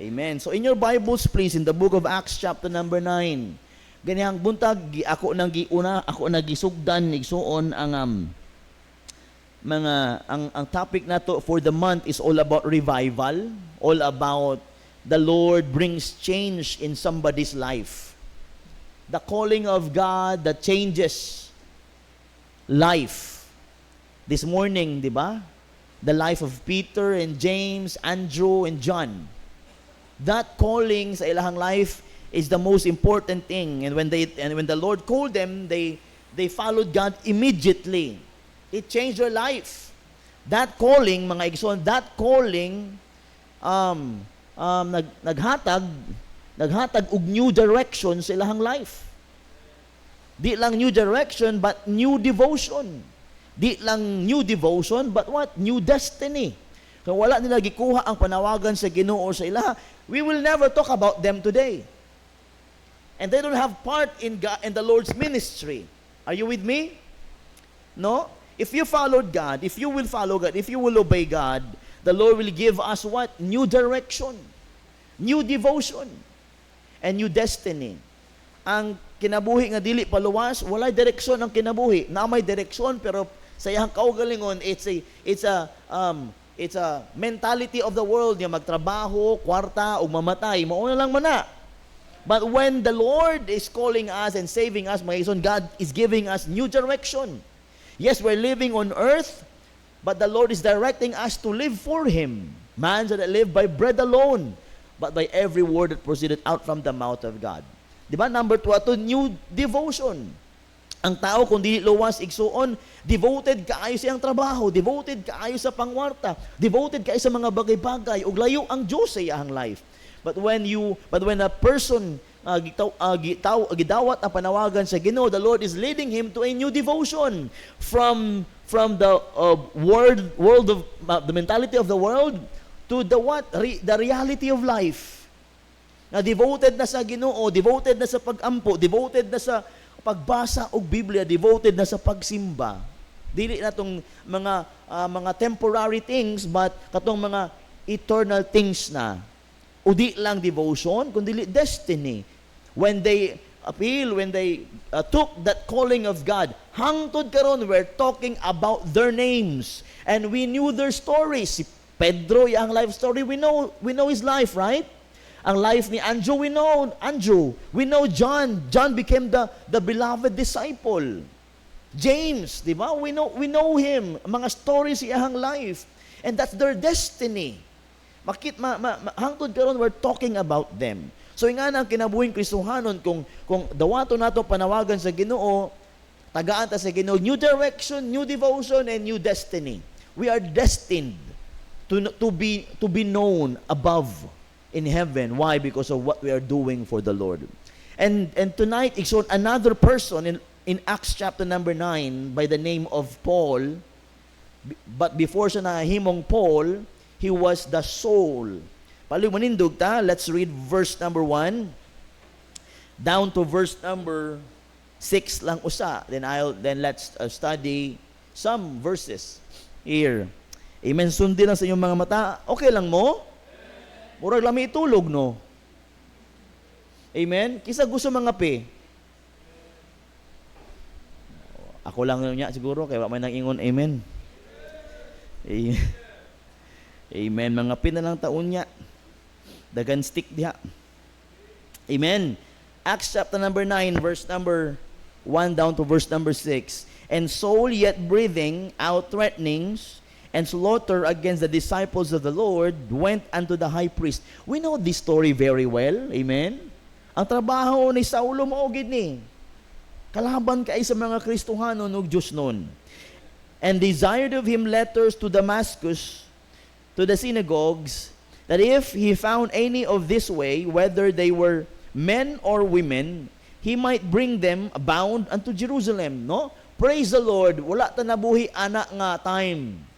Amen. So in your Bibles, please, in the book of Acts chapter number 9, ganihang buntag, ako nang giuna, ako nagisugdan, igsuon ang topic nato for the month is all about revival, all about the Lord brings change in somebody's life. The calling of God that changes life. This morning, di ba? The life of Peter and James, Andrew and John. That calling sa ilahang life is the most important thing. And when the Lord called them, they followed God immediately. It changed their life. That calling, mga igsoon, that calling naghatag og new direction sa ilahang life. Di lang new direction, but new devotion. Di lang new devotion, but what? New destiny. Kung wala nila gikuha ang panawagan sa Ginoo sa ilaha, we will never talk about them today. And they don't have part in God and the Lord's ministry. Are you with me? No? If you followed God, if you will follow God, if you will obey God, the Lord will give us what? New direction, new devotion, and new destiny. Ang kinabuhi nga dili paluwas, walay direksyon ang kinabuhi. Na may direksyon pero sa iyang kaugalingon, it's a mentality of the world, yung magtrabaho, kwarta, o mamatay, mauna lang mana. But when the Lord is calling us and saving us, mga ison, God is giving us new direction. Yes, we're living on earth, but the Lord is directing us to live for Him. Man shall not live by bread alone, but by every word that proceeded out from the mouth of God. Diba? Number 2, ito, new devotion. Ang tao, kung di luwas igsuon, devoted kaayo sa iyang trabaho, devoted kaayo sa pangwarta, devoted kaayo sa mga bagay-bagay, ug layo ang Diyos sa iyang life. But when a person gidawat ang panawagan sa Ginoo, the Lord is leading him to a new devotion from the world of the mentality of the world to the the reality of life. Na devoted na sa Ginoo, devoted na sa pagampo, devoted na sa pagbasa og Biblia, devoted na sa pagsimba. Dili na tong mga temporary things, but katong mga eternal things na. O di lang devotion, kundi destiny. When they took that calling of God, hangtod karon, we're talking about their names. And we knew their stories. Si Pedro, yung life story, we know his life, right? Ang life ni Andrew, we know Andrew. We know John. John became the beloved disciple. James, di ba? We know him. Mga stories sa iyang life. And that's their destiny. Hangtod karon, we're talking about them. So nga nang kinabuhing Kristohanon, kung dawato nato panawagan sa Ginoo, tagaan ta sa Ginoo, new direction, new devotion, and new destiny. We are destined to be known above in heaven. Why? Because of what we are doing for the Lord. And tonight, it's on another person in Acts chapter number 9 by the name of Paul. But before siya nahimong Paul, he was the Saul. Paling manindog ta, let's read verse number 1 down to verse number 6 lang usa. Then let's study some verses here. Amen. Sundin lang sa inyong mga mata. Okay lang mo? Murag lami itulog, no? Amen? Kisa gusto mga pe? Ako lang niya siguro, kaya may nang ingon, amen? Amen. Mga pe na lang taon niya. Dagan stick diha. Amen. Acts chapter number 9, verse number 1 down to verse number 6. And Saul, yet breathing out threatenings and slaughter against the disciples of the Lord, went unto the high priest. We know this story very well. Amen? Ang trabaho ni Saulo maugid ni. Kalaban kay sa mga Kristohano ug Diyos noon. And desired of him letters to Damascus, to the synagogues, that if he found any of this way, whether they were men or women, he might bring them bound unto Jerusalem. No? Praise the Lord. Wala ta nabuhi ana nga time.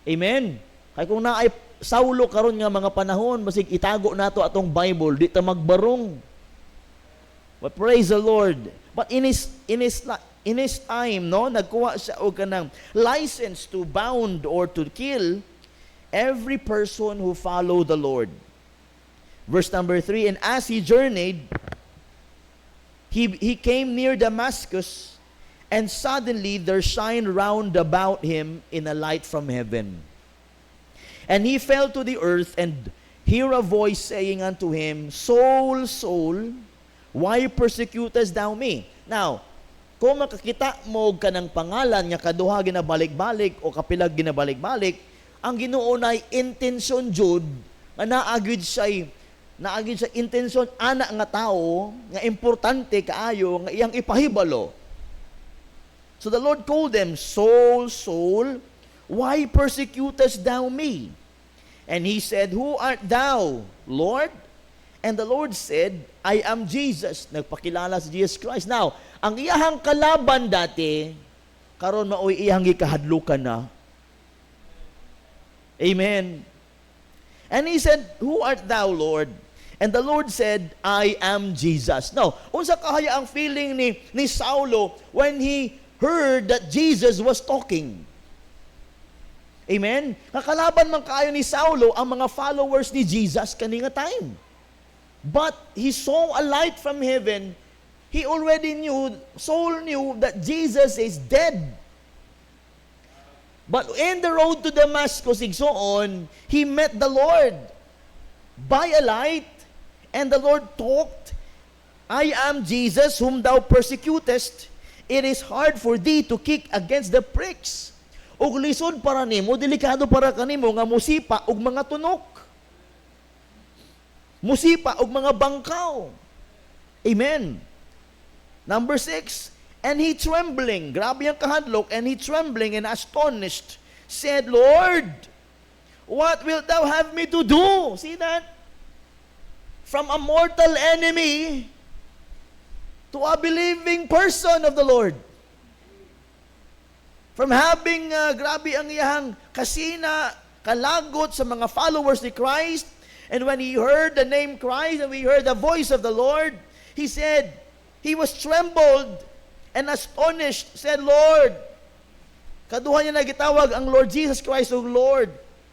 Amen. Kay kung naay Saulo karon nga mga panahon, basig itago nato atong Bible, di ta magbarong. But praise the Lord. But in his time, no, nagkuha siya og kanang license to bound or to kill every person who followed the Lord. Verse number 3, and as he journeyed, he came near Damascus, and suddenly there shined round about him in a light from heaven. And he fell to the earth, and hear a voice saying unto him, Saul, Saul, why persecutest thou me? Now, kung makakita mo ka ng pangalan nga kaduha ginabalik-balik o kapilag ginabalik-balik, ang Ginoo nay intensyon jud nga naagid sa intensyon ana nga tao nga importante kaayo nga iyang ipahibalo. So the Lord called them, Saul, Saul, why persecutest thou me? And he said, Who art thou, Lord? And the Lord said, I am Jesus. Nagpakilala si Jesus Christ. Now, ang iyahang kalaban dati, karon maoy iyang gikahadlukan na. Amen. And he said, Who art thou, Lord? And the Lord said, I am Jesus. Now, unsa kahaya ang feeling ni Saulo when he heard that Jesus was talking? Amen? Nakalaban man kaayo ni Saulo ang mga followers ni Jesus kaninga time. But he saw a light from heaven. He already knew, Saul knew that Jesus is dead. But in the road to Damascus, igsoon, he met the Lord by a light, and the Lord talked, I am Jesus whom thou persecutest. It is hard for thee to kick against the pricks. Ug lisod para nimo, delikado para kanimo nga musipa og mga tunok. Musipa og mga bangkaw. Amen. Number 6, and he trembling, grabe ang kahadlok, and he trembling and astonished, said, Lord, what wilt thou have me to do? See that? From a mortal enemy to a believing person of the Lord. From having, grabe ang iyahang kasina, kalagot sa mga followers ni Christ, and when he heard the name Christ, and we heard the voice of the Lord, he said, he was trembled and astonished, said, Lord, kaduha niya nagitawag ang Lord Jesus Christ o Lord.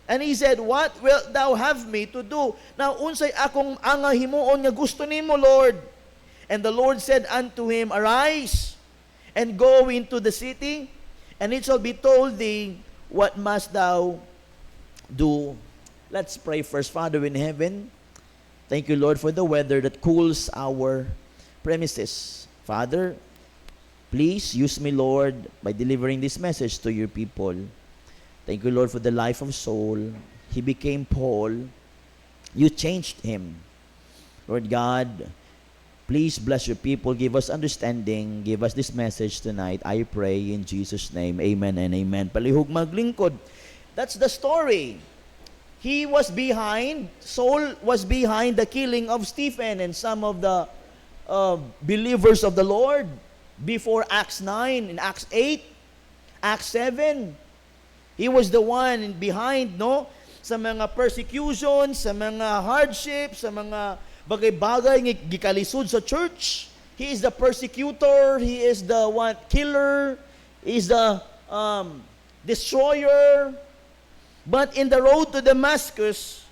And he said, what wilt thou have me to do? Now, unsay akong himuon nga gusto nimo, Lord? And the Lord said unto him, arise, and go into the city, and it shall be told thee, what must thou do? Let's pray first. Father in heaven, thank you, Lord, for the weather that cools our premises. Father, please use me, Lord, by delivering this message to your people. Thank you, Lord, for the life of Saul. He became Paul. You changed him. Lord God, please bless your people. Give us understanding. Give us this message tonight. I pray in Jesus' name. Amen and amen. Palihog maglingkod. That's the story. He was behind, Saul was behind the killing of Stephen and some of the believers of the Lord before Acts 9, in Acts 8, Acts 7. He was the one behind, no? Sa mga persecution, sa mga hardships, sa mga bagay-bagay nga gikalisod sa church. He is the persecutor, he is the one killer, he is the destroyer. But in the road to Damascus,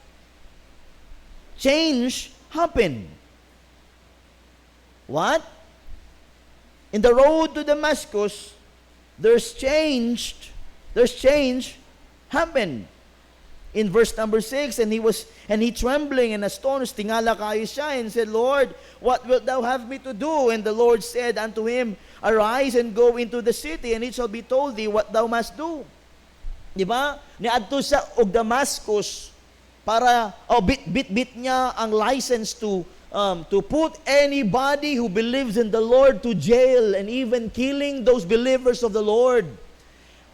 change happened. What? In the road to Damascus, there's change happened. In verse number 6, and he trembling and astonished, tingala kayo siya, and said, Lord, what wilt thou have me to do? And the Lord said unto him, arise and go into the city, and it shall be told thee what thou must do. Diba? Niadto siya og Damascus para bit niya ang license to put anybody who believes in the Lord to jail, and even killing those believers of the Lord.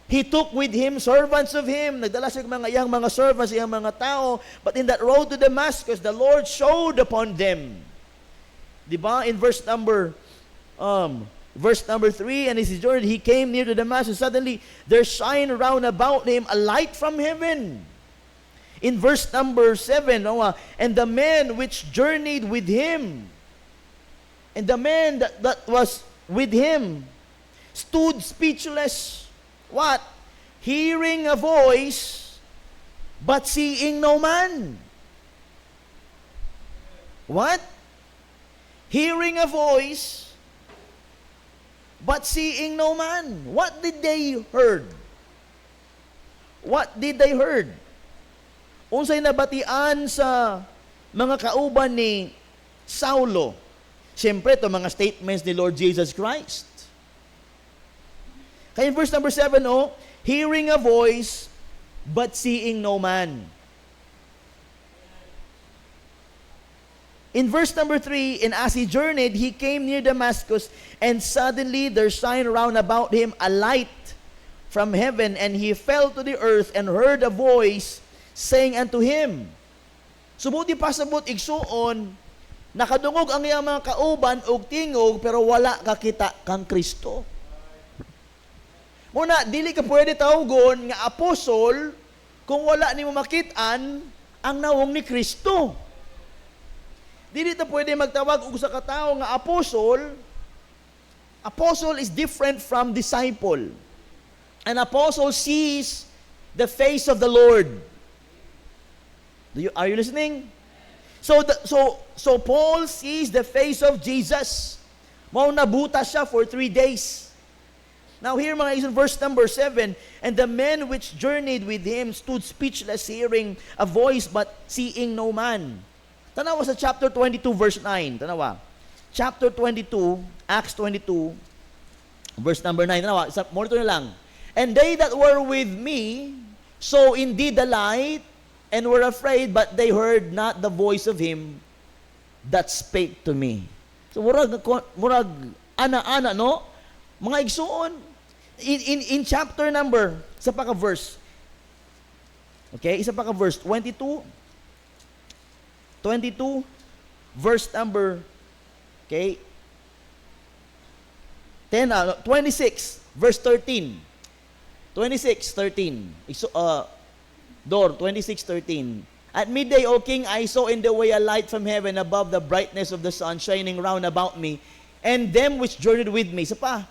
He took with him servants of him. Nagdala siya iyang mga servants, iyang mga tao. But in that road to Damascus, the Lord showed upon them. Diba? In verse number 3, and as he journeyed, he came near to Damascus. Suddenly, there shined round about him a light from heaven. In verse number 7, and the man which journeyed with him, and the man that was with him, stood speechless. What? Hearing a voice, but seeing no man. What? Hearing a voice, but seeing no man. What did they heard? What did they heard? Unsay nabatian sa mga kauban ni Saulo? Siyempre, ito mga statements ni Lord Jesus Christ. Kaya in verse number 7, hearing a voice, but seeing no man. In verse number 3, and as he journeyed, he came near Damascus, and suddenly there shined round about him a light from heaven, and he fell to the earth, and heard a voice saying unto him. Subuti pasabot igsuon, nakadungog ang iyang mga kauban og tingog, pero wala kakita kang Kristo. Muna, dili ka pwede tawgon nga apostol kung wala nimo makitaan ang nawong ni Kristo. Dili ta pwede magtawag og sa katao nga apostle. Apostle is different from disciple. An apostle sees the face of the Lord. Are you listening? So Paul sees the face of Jesus. Mao nabuta siya for 3 days. Now here mga in verse number 7, and the men which journeyed with him stood speechless, hearing a voice but seeing no man. Tanawa sa chapter 22 verse 9. Tanawa. Chapter 22, Acts 22, verse number 9. Tanawa, monitor na lang. And they that were with me saw indeed the light, and were afraid, but they heard not the voice of him that spake to me. So murag ana-ana no, mga igsuon in chapter number isa pa ka verse. Okay, isa pa ka verse 22 verse number 26 verse 13. 26:13. Door 26:13. At midday, O king, I saw in the way a light from heaven above the brightness of the sun shining round about me, and them which journeyed with me. Isa pa,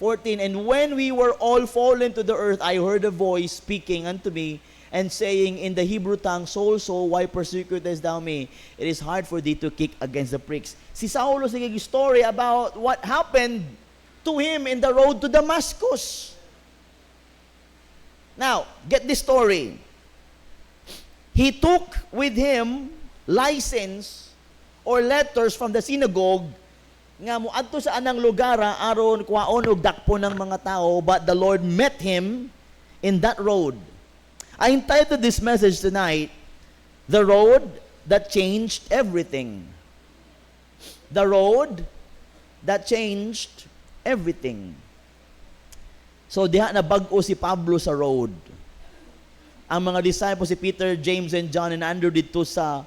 14. And when we were all fallen to the earth, I heard a voice speaking unto me, and saying in the Hebrew tongue, Saul, Saul, why persecutest thou me? It is hard for thee to kick against the pricks. Si Saulo naging story about what happened to him in the road to Damascus. Now, get this story. He took with him license or letters from the synagogue nga muadto sa anang lugar aron kuhaon og dakpo ng mga tao, but the Lord met him in that road. I entitled this message tonight, The Road That Changed Everything. The Road That Changed Everything. So diha na bag-o si Pablo sa road. Ang mga disciples, si Peter, James, and John, and Andrew dito sa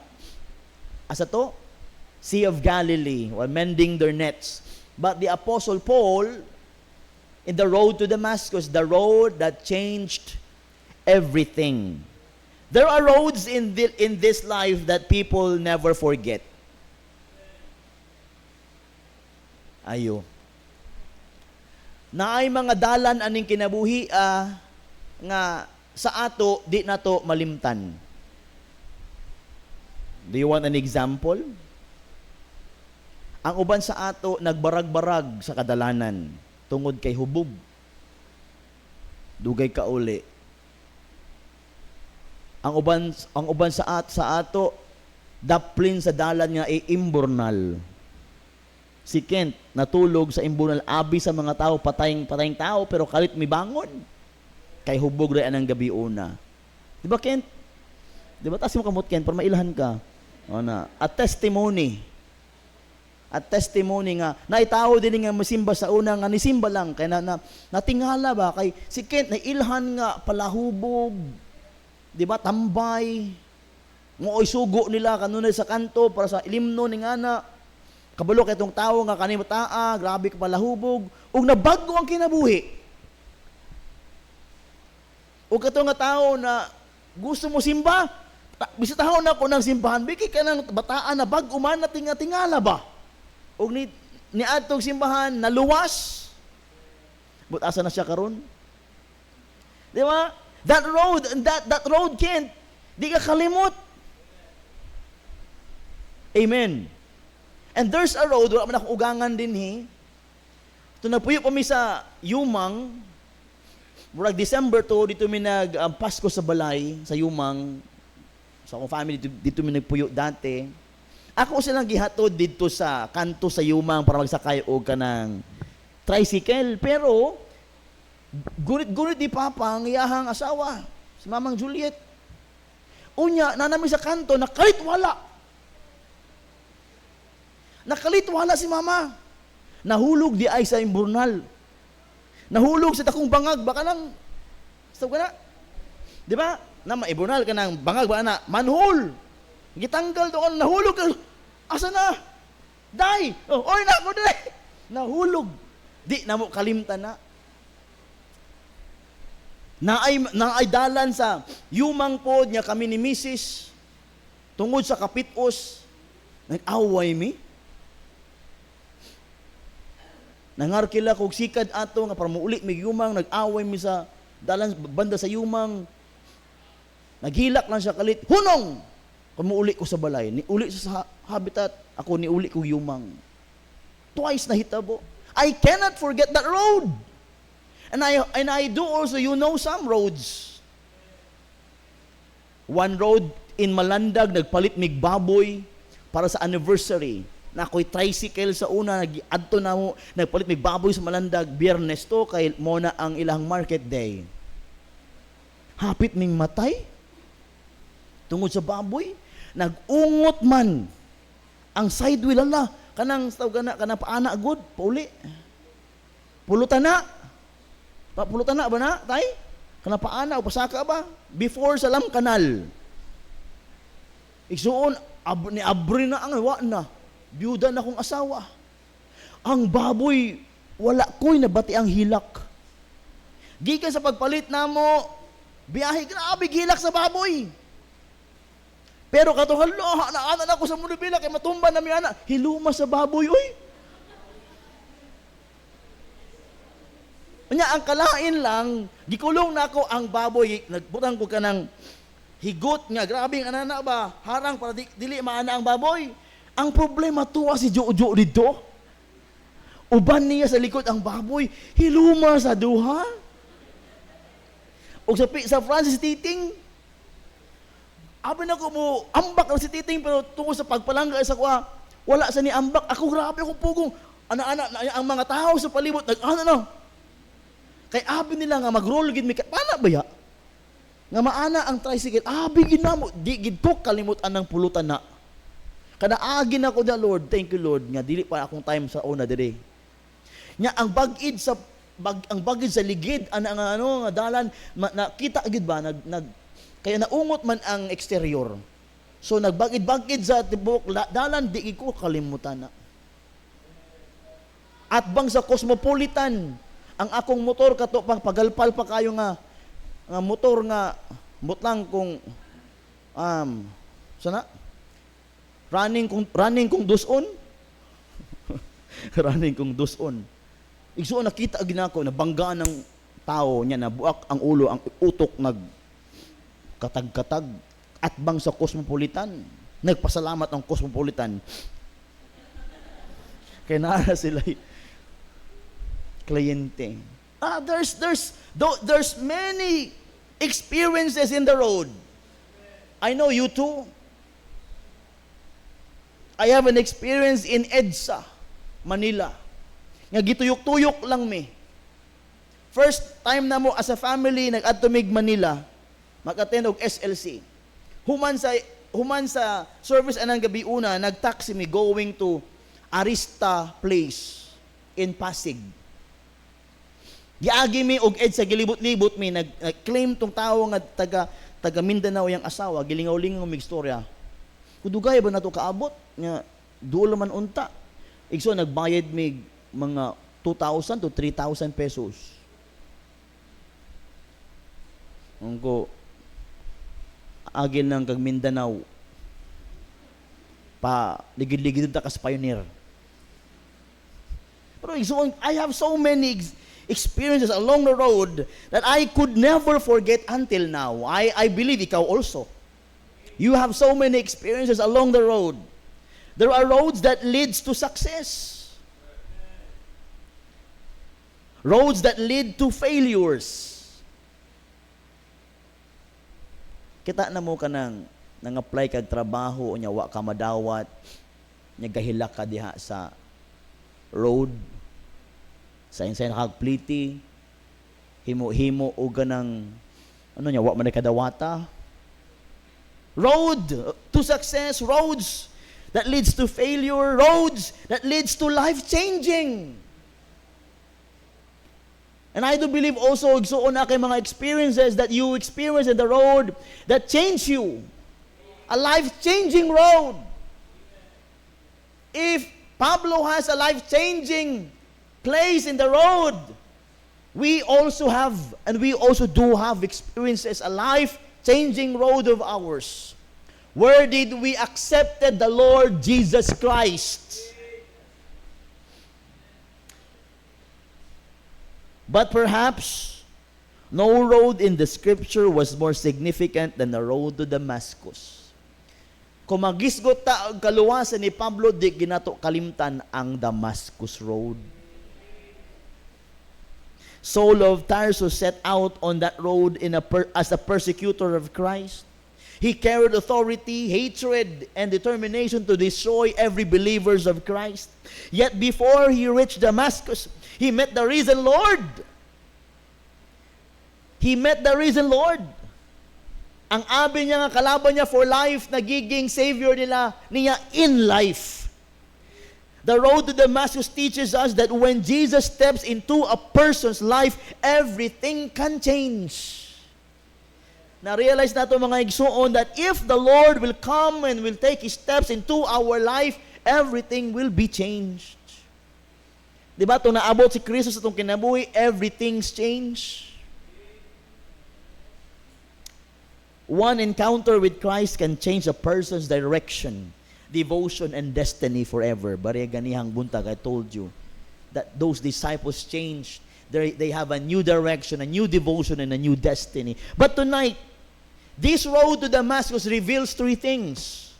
Sea of Galilee, while mending their nets. But the Apostle Paul, in the road to Damascus, the road that changed everything. There are roads in this life that people never forget. Ayo. Naay mga dalan aning kinabuhi nga sa ato di nato malimtan. Do you want an example? Ang uban sa ato nagbarag-barag sa kadalanan tungod kay hubog. Dugay kauli. Ang uban sa ato daplin sa dalan nga imburnal. Si Kent natulog sa imburnal, abi sa mga tao, patayng tao, pero kalit mibangon. Kay hubog rin anang gabi una. Di ba, Kent? Di ba, taas mo kamot, Kent, para mailahan ka. O na. At testimony nga, naitaw din nga masimba sa una, nga nisimba lang, kaya natingala ba, kay si Kent, nailhan nga, palahubog, di ba, tambay, ngo'y sugo nila, kanunay sa kanto, para sa ilimno ni nga na, kabalo kay itong tao nga kanimataa, grabe ka palahubog, ug nabago ang kinabuhi. Ug kato nga tao na gusto mo simba, bisitahaw na ko ng simbahan, biki ka ng bataan na bago man na tinga-tingala ba? Ug ni atong simbahan naluwas. But asa na siya karon? Di ba? That road, Kent, di ka kalimot. Amen. And there's a road, wala man akong ugangan din Ito nagpuyo pa mi sa Yumang, murag December to, dito mi Pasko sa balay, sa Yumang, sa akong family, dito mi nagpuyo dati. Ako silang gihatod dito sa kanto sa Yumang para magsakay og kanang tricycle. Pero, gunit di Papa ang iyahang asawa, si Mamang Juliet. Unya, nanami sa kanto, nakalitwala. Nakalitwala si Mama. Nahulog di ay sa imburnal. Nahulog sa takong bangag, baka nang, stop ka na. Di ba? Na maiburnal ka ng bangag, baka na, manhole. Gitanggal to, nahulog ka. Asa na? Die! Oh, oy na mo dali. Nahulog. Di na mo kalimtan na. Naay dalan sa Yumang pod niya kami ni Mrs. Tungod sa kapitos, nag-away mi. Nangarkila kog sikad ato nga para muuli mi Yumang, nag-away mi sa dalan banda sa Yumang. Naghilak lang siya kalit. Hunong! Kung muuli ko sa balay, niuli sa habitat, ako niuli ko Yumang. Twice na hitabo. I cannot forget that road. And I do also, some roads. One road in Malandag, nagpalit mig baboy para sa anniversary. Na ako'y tricycle sa una, nag-adto na mo, nagpalit mig baboy sa Malandag, Biyernes to, kay muna ang ilang market day. Hapit ming matay, tungod sa baboy, nag-ungot man ang side wheel, kanang paana good, pauli. Pulutan na ba na, tay? Kanang paana o pasaka ba? Before sa Lam Kanal. Igsuon, ni abri na ang wa na. Biyuda na kong asawa. Ang baboy, wala ko'y nabati ang hilak. Gikan sa pagpalit na mo, biyahe, grabe hilak sa baboy. Pero katuhan na ako sa munibila, kay matumba na mi anak, hiluma sa baboy, oy. Kanya, ang kalain lang, gikulong na ako ang baboy, nagbutang ko ka ng higot nga, grabe ang anana ba, harang para dili maana ang baboy. Ang problema tuwa si Jojo dito. Uban niya sa likod ang baboy, hiluma sa duha. O sa Francis Titing, abi na ko mo, ambak lang si Titing, pero tungkol sa pagpalangga sa kuha, wala sa ni ambak. Ako grabe ako pugong, ana-ana, ang mga tao sa palibot, kay abi nila nga mag-roll gid mi, paano ba ya? Nga maana ang tricycle, abi ginamo, di gid ko kalimutan ng pulutan na. Kada agin ako na Lord, thank you Lord, nga dili pa akong time sa una dire. Nya ang bagid sa ligid nga dalan nakita gid ba kaya naungot man ang exterior. So nagbagid-bagid sa tibok dalan di ko kalimutan na. At bang sa Cosmopolitan, ang akong motor kato pang pagalpal pa kayo nga motor nga mutlang kung sana running kung duson. Running kung duson. Igsuon nakita ginako na banggaan ng tao niya na buak ang ulo, ang utok katag-katag. At bang sa Cosmopolitan, nagpasalamat ang Cosmopolitan. Kaya naara sila kliyente. There's many experiences in the road. I know you too. I have an experience in EDSA, Manila. Nga gituyok-tuyok lang mi. First time na mo as a family nag-adtumig Manila, mag-attend og SLC. Human sa service anang gabi una, nag-taxi mi going to Arista Place in Pasig. Giagi mi og EDSA gilibot-libot mi, nag-claim tong tao nga taga Mindanao yang asawa, gilingaw-lingaw mig istorya. Kudugay ba nato kaabot nga duol man unta. Igso nagbayad mig mga 2,000 to 3,000 pesos. Angko agil ng kag Mindanao pa ligid-ligid ta kas pioneer. Pero igso I have so many experiences along the road that I could never forget until now. I believe ikaw also. You have so many experiences along the road There are roads that leads to success. Roads that lead to failures. Kita na mo ka nang-apply kag trabaho, nya wa ka madawat, nya gahilak ka diha sa road, sa insay nakagpliti, himo-himo o ganang, wa man kadawata. Road to success, roads that leads to failure, roads that leads to life-changing. And I do believe also, igsuon na kay mga experiences that you experience in the road that change you. A life-changing road. If Pablo has a life-changing place in the road, we also have, and we also do have experiences, a life-changing road of ours. Where did we accepted the Lord Jesus Christ? But perhaps, no road in the Scripture was more significant than the road to Damascus. Kung magisgot ta ang kaluwasan ni Pablo, di ginato kalimtan ang Damascus Road. Saul of Tarsus set out on that road as a persecutor of Christ. He carried authority, hatred, and determination to destroy every believers of Christ. Yet before he reached Damascus, he met the risen Lord. He met the risen Lord. Ang abi niya nga kalaban niya for life, nagiging Savior niya in life. The road to Damascus teaches us that when Jesus steps into a person's life, everything can change. Na-realize nato mga igsuon that if the Lord will come and will take His steps into our life, everything will be changed. Diba, itong naabot si Kristo sa itong kinabuhi, everything's changed. One encounter with Christ can change a person's direction, devotion, and destiny forever. Bari ganihang buntag, I told you, that those disciples changed. They have a new direction, a new devotion, and a new destiny. But tonight, this road to Damascus reveals three things.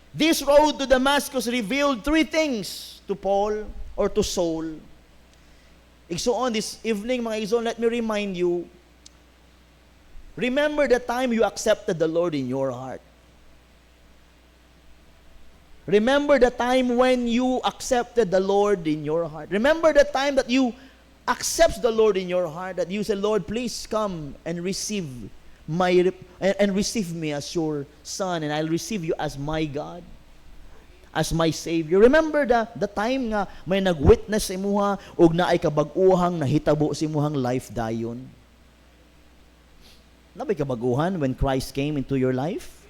This road to Damascus revealed three things to Paul, or to Saul. Igsoon, this evening, mga igsoon, let me remind you, remember the time you accepted the Lord in your heart. Remember the time when you accepted the Lord in your heart. Remember the time that you accept the Lord in your heart, that you say, Lord, please come and receive me as your son, and I'll receive you as my God, as my Savior. Remember the time nga may nag-witness sa imuha ug naay kabag-uhang nahitabo sa imuhang life dayon. Nabay kabaguhan when Christ came into your life?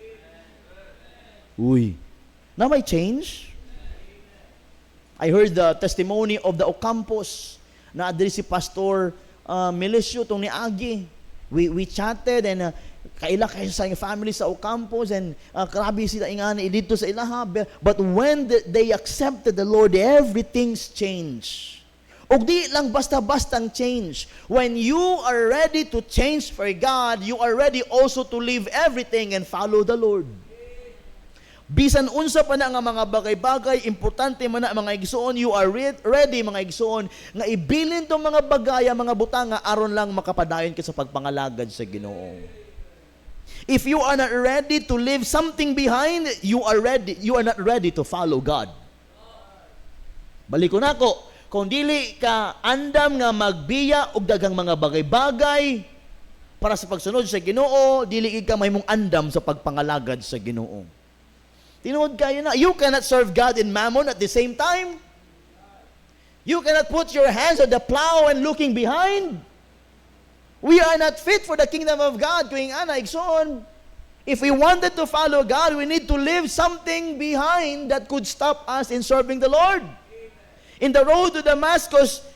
Uy. Na may change? I heard the testimony of the Ocampos na adri si Pastor Milicio tong niagi. We chatted and kaila kayo sa family sa Ocampos and grabe sila ingani dito sa ilaha. But when they accepted the Lord, everything's changed. Og di lang basta-bastang change. When you are ready to change for God, you are ready also to leave everything and follow the Lord. Bisan unsa pa na nga mga bagay-bagay, importante man na mga igsoon, you are ready mga igsoon, nga ibilin tong mga bagay, mga butanga, aron lang makapadayon ka sa pagpangalagad sa Ginoo. If you are not ready to leave something behind, you are not ready to follow God. Balik ko nako, kung dili ka andam nga magbiya og daghang mga bagay-bagay para sa pagsunod sa Ginoo, dili ka mahimong andam sa pagpangalagad sa Ginoo. Tinuod kayo na, you cannot serve God and mammon at the same time. You cannot put your hands on the plow and looking behind. We are not fit for the kingdom of God. Tuwing ana, igsoon. If we wanted to follow God, we need to leave something behind that could stop us in serving the Lord. In the road to Damascus,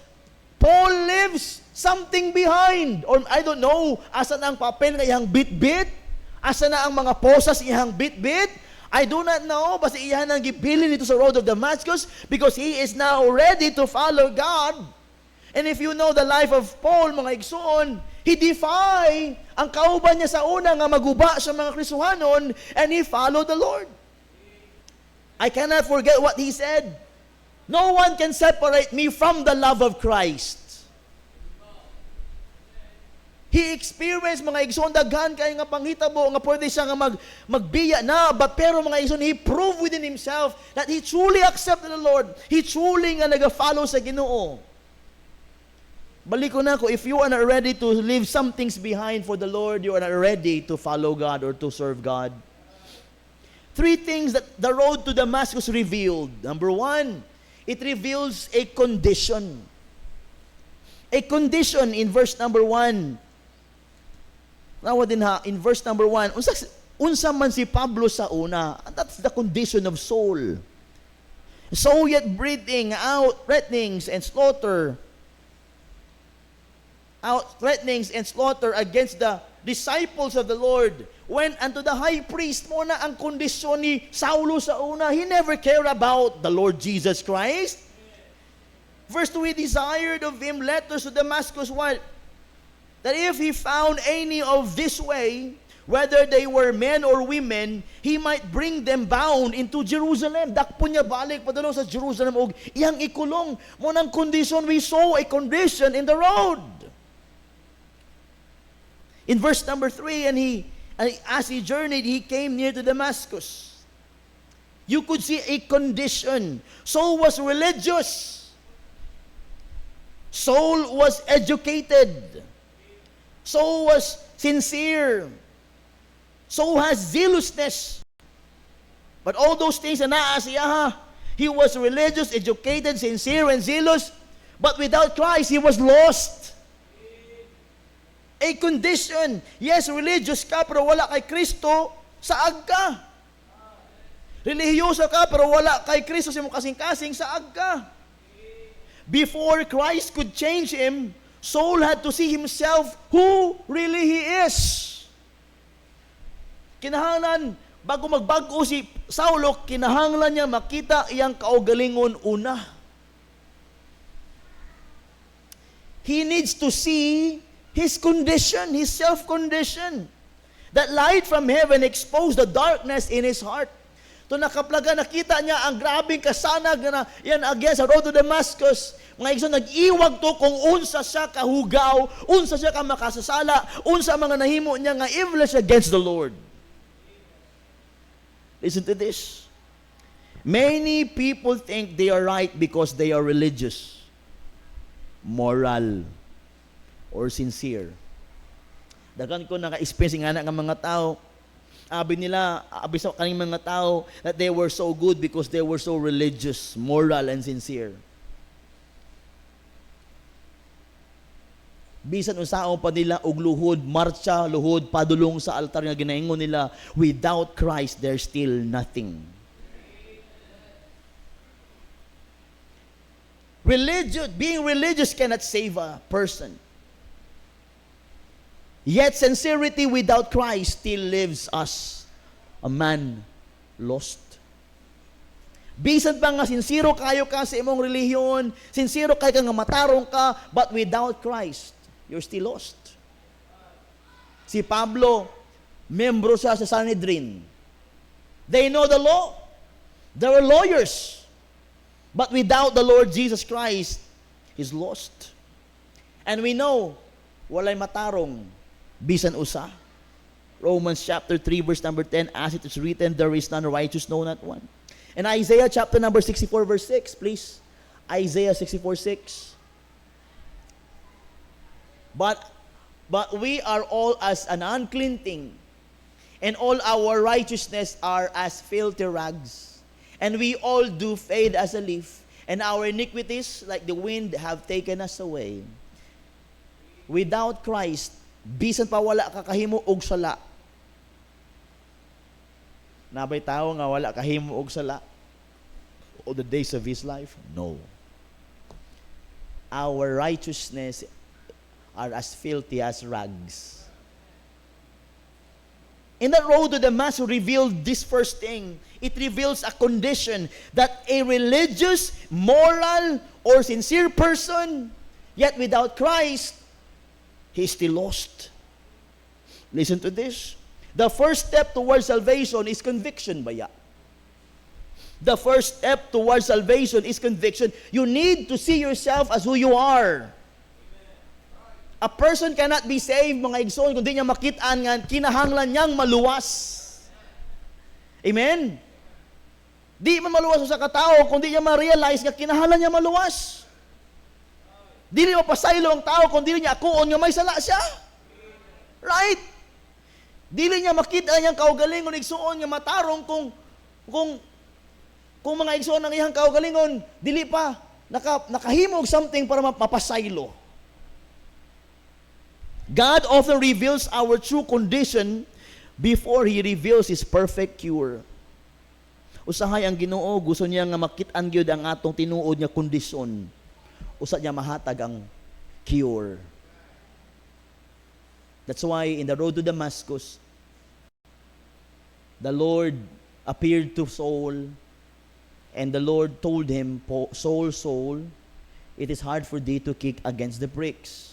Paul leaves something behind. Or I don't know, asa na ang papel nga iyang bit-bit? Asa na ang mga posas iyang bit-bit? I do not know, basta iyan ang gibilin nito sa road of Damascus because he is now ready to follow God. And if you know the life of Paul, mga igsoon, he defy ang kauban niya sa una nga maguba sa mga Kristohanon and he followed the Lord. I cannot forget what he said. No one can separate me from the love of Christ. He experienced, mga igsoon, daghan kayo nga panghitabo, nga pwede siya nga magbiya na, but pero mga igsoon, he proved within himself that he truly accepted the Lord. He truly nga nag-follow sa Ginoo. Balik ko na ko, if you are not ready to leave some things behind for the Lord, you are not ready to follow God or to serve God. 3 things that the road to Damascus revealed. Number 1, it reveals a condition. A condition in verse number 1. Nawa din ha, in verse number 1, unsa man si Pablo sa una, that's the condition of Saul. So yet breathing out threatenings and slaughter against the disciples of the Lord, went unto the high priest. Mo na ang kondisyon ni Saulo sa una. He never cared about the Lord Jesus Christ. Verse 2, he desired of him letters to Damascus, what? That if he found any of this way, whether they were men or women, he might bring them bound into Jerusalem. Dakpo niya balik padulong sa Jerusalem og iyang ikulong. Mo nang condition, we saw a condition in the road. In verse number 3, and as he journeyed, he came near to Damascus. You could see a condition. Saul was religious. Saul was educated. Saul was sincere. Saul has zealousness. But all those things na naa siya, he was religious, educated, sincere, and zealous. But without Christ, he was lost. A condition. Yes, religious ka, pero wala kay Kristo, saag ka. Relihiyoso ka, pero wala kay Kristo, sa mong kasing-kasing, saag ka. Before Christ could change him, Saul had to see himself who really he is. Kinahanglan, bago magbago si Saulo, kinahanglan niya makita iyang kaugalingon una. He needs to see his condition, his self-condition. That light from heaven exposed the darkness in his heart. To nakaplaga, nakita niya ang grabing kasanag na yan against sa road to Damascus. Mga igsoon, nag-iwag to kung unsa siya kahugaw, unsa siya ka makasasala, unsa mga nahimo niya nga evilness against the Lord. Listen to this. Many people think they are right because they are religious, moral, or sincere. Dagan ko naka-experience nga ng mga tao, abi sa kaning mga tao, that they were so good because they were so religious, moral, and sincere. Bisan unsaon pa nila og luhod, marcha, luhod, padulong sa altar nga ginaingon nila, without Christ, there's still nothing. Being religious cannot save a person. Yet sincerity without Christ still leaves us a man lost. Bisan pa nga sincero kayo ka sa imong relihiyon, sincero kayo ka nga matarong ka, but without Christ, you're still lost. Si Pablo, membro siya sa Sanhedrin. They know the law. They were lawyers. But without the Lord Jesus Christ, he's lost. And we know, walay matarong, bisan usa. Romans chapter 3 verse number 10, as it is written, there is none righteous, no, not one. And Isaiah chapter number 64 verse 6, please. Isaiah 64:6. But we are all as an unclean thing, and all our righteousness are as filthy rags. And we all do fade as a leaf, and our iniquities, like the wind, have taken us away. Without Christ, bisan pa wala ka kahimo og sala. Nabay tao nga wala kahimo og sala all the days of his life? No. Our righteousness are as filthy as rags. In that road to Damascus revealed this first thing. It reveals a condition that a religious, moral, or sincere person, yet without Christ, he is still lost. Listen to this. The first step towards salvation is conviction, baya. The first step towards salvation is conviction. You need to see yourself as who you are. A person cannot be saved, mga igsoon, kung di niya makitaan nga kinahanglan niyang maluwas. Amen? Di man maluwas sa katao kung di niya ma-realize nga kinahanglan niya maluwas. Di niya mapasaylo ang tao kung di niya akuon nga may sala siya. Right? Di niya makita niyang kaugalingon igsoon nga matarong kung mga igsoon ang iyang kaugalingon, dili pa nakahimog something para mapasaylo. God often reveals our true condition before He reveals His perfect cure. Usahay ang Ginoo, gusto niya nga makit-an gyud ang atong tinuod nga kondisyon. Usa niya mahatag ang cure. That's why in the road to Damascus, the Lord appeared to Saul, and the Lord told him, Saul, Saul, it is hard for thee to kick against the pricks.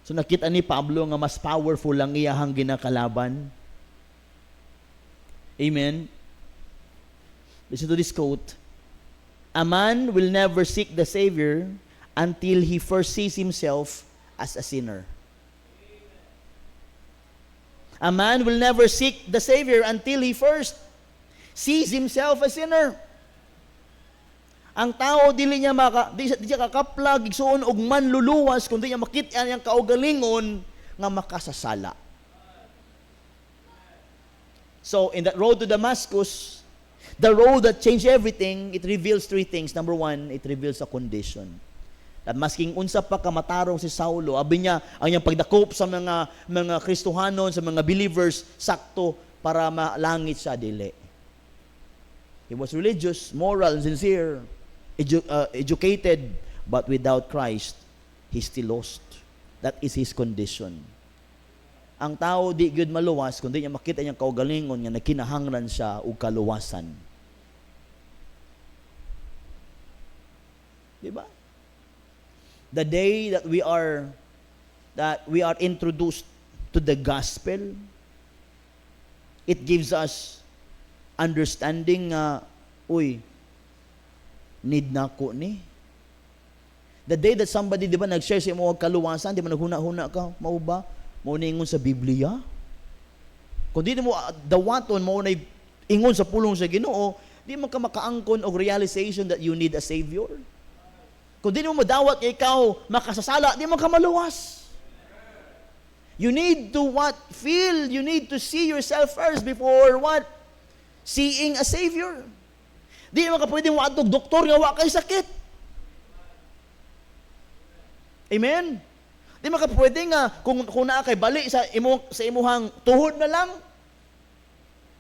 So nakita ni Pablo nga mas powerful ang iyahang ginakalaban. Amen? Listen to this quote. A man will never seek the Savior until he first sees himself as a sinner. A man will never seek the Savior until he first sees himself a sinner. Ang tao dili siya kakaplag igsuon og manluluwas kundi niya makit-an yang kaugalingon nga makasasala. So in that road to Damascus, the road that changed everything, it reveals three things. Number one, it reveals a condition. At masking unsa pa kamatarong si Saulo, abi niya ang iyang pagdakop sa mga Kristohanon, sa mga believers, sakto para malangit siya, dili. He was religious, moral, and sincere. Educated, but without Christ, he's still lost. That is his condition. Ang tao di gyud maluwas kundi niya makita niyang kaugalingon nga nakinahanglan siya og kaluwasan. Di ba? The day that we are introduced to the gospel, it gives us understanding nga need na ko ni. The day that somebody, di ba, nag-share sa imo og kaluwasan, di ba, naghuna-huna ka, mao ba? Mao na ingon sa Biblia. Kung di mo dawaton, mao na ingon sa pulong sa Ginoo, di man ka makaangkon og realization that you need a Savior. Kung di mo madawat kay ikaw makasasala, di man ka maluwas. You need to feel, you need to see yourself first before seeing a Savior. Di naman ka pwedeng waadtog doktor nga wa kay sakit. Amen? Di naman ka pwedeng kung naa kay bali sa imuhang tuhod na lang.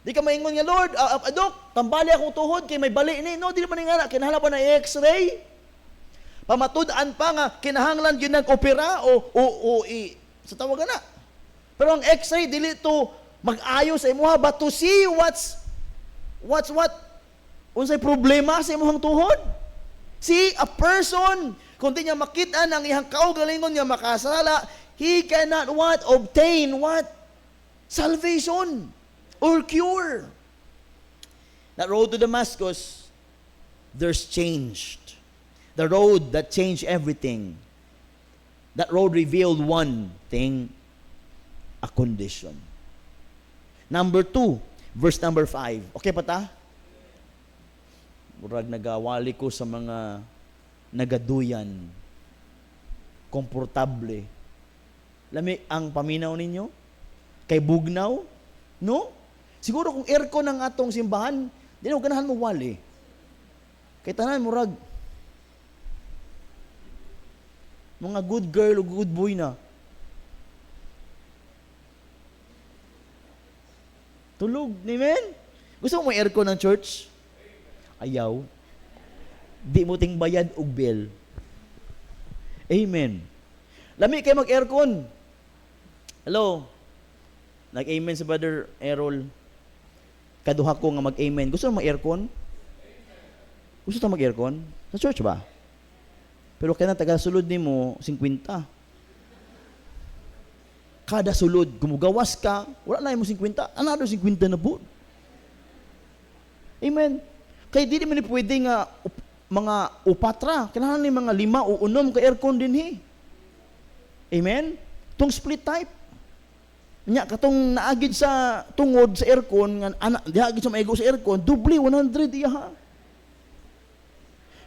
Di ka maingon nga, Lord, Dok, tambali akong tuhod kay may bali ni. No, di naman nga, kinahanglan pa na x-ray. Pamatud-an pa nga, kinahanglan yun nag-opera sa tawagan na. Pero ang x-ray, dili to mag-ayo sa imuha, but to see unsay problema sa imong tuhod. See, a person, kung di niya makita ang iyang kaugalingon niya makasala, he cannot obtain salvation or cure. That road to Damascus, there's changed. The road that changed everything. That road revealed one thing, a condition. Number 2, verse number 5. Okay pa ta? Murag nagawali ko sa mga nagaduyan, komportable. Lami ang paminaw ninyo? Kay bugnaw? No? Siguro kung aircon ang atong simbahan, di na ganahan mo wali. Kay tanan murag mga good girl o good boy na. Tulog, amen? Gusto mo may aircon ng church? Ayaw. Di mo ting bayad og bill. Amen. Lami kay mag-aircon. Hello. Nag-amen si Brother Errol. Kaduha ko nga mag-amen. Gusto mo mag-aircon? Gusto ta mag-aircon? Sa church ba? Pero kaya taga sulod nimo 50. Kada sulod, gumugawas ka, wala na mo 50. Another 50 na po. Amen. Kaya di naman pwede nga mga upatra, kailangan ni mga 5 o 6 ka aircon din he. Amen? Tong split type. Nya katong naagid sa tungod sa aircon nga anak diagid sa maigo sa aircon, doble 100 iya ha.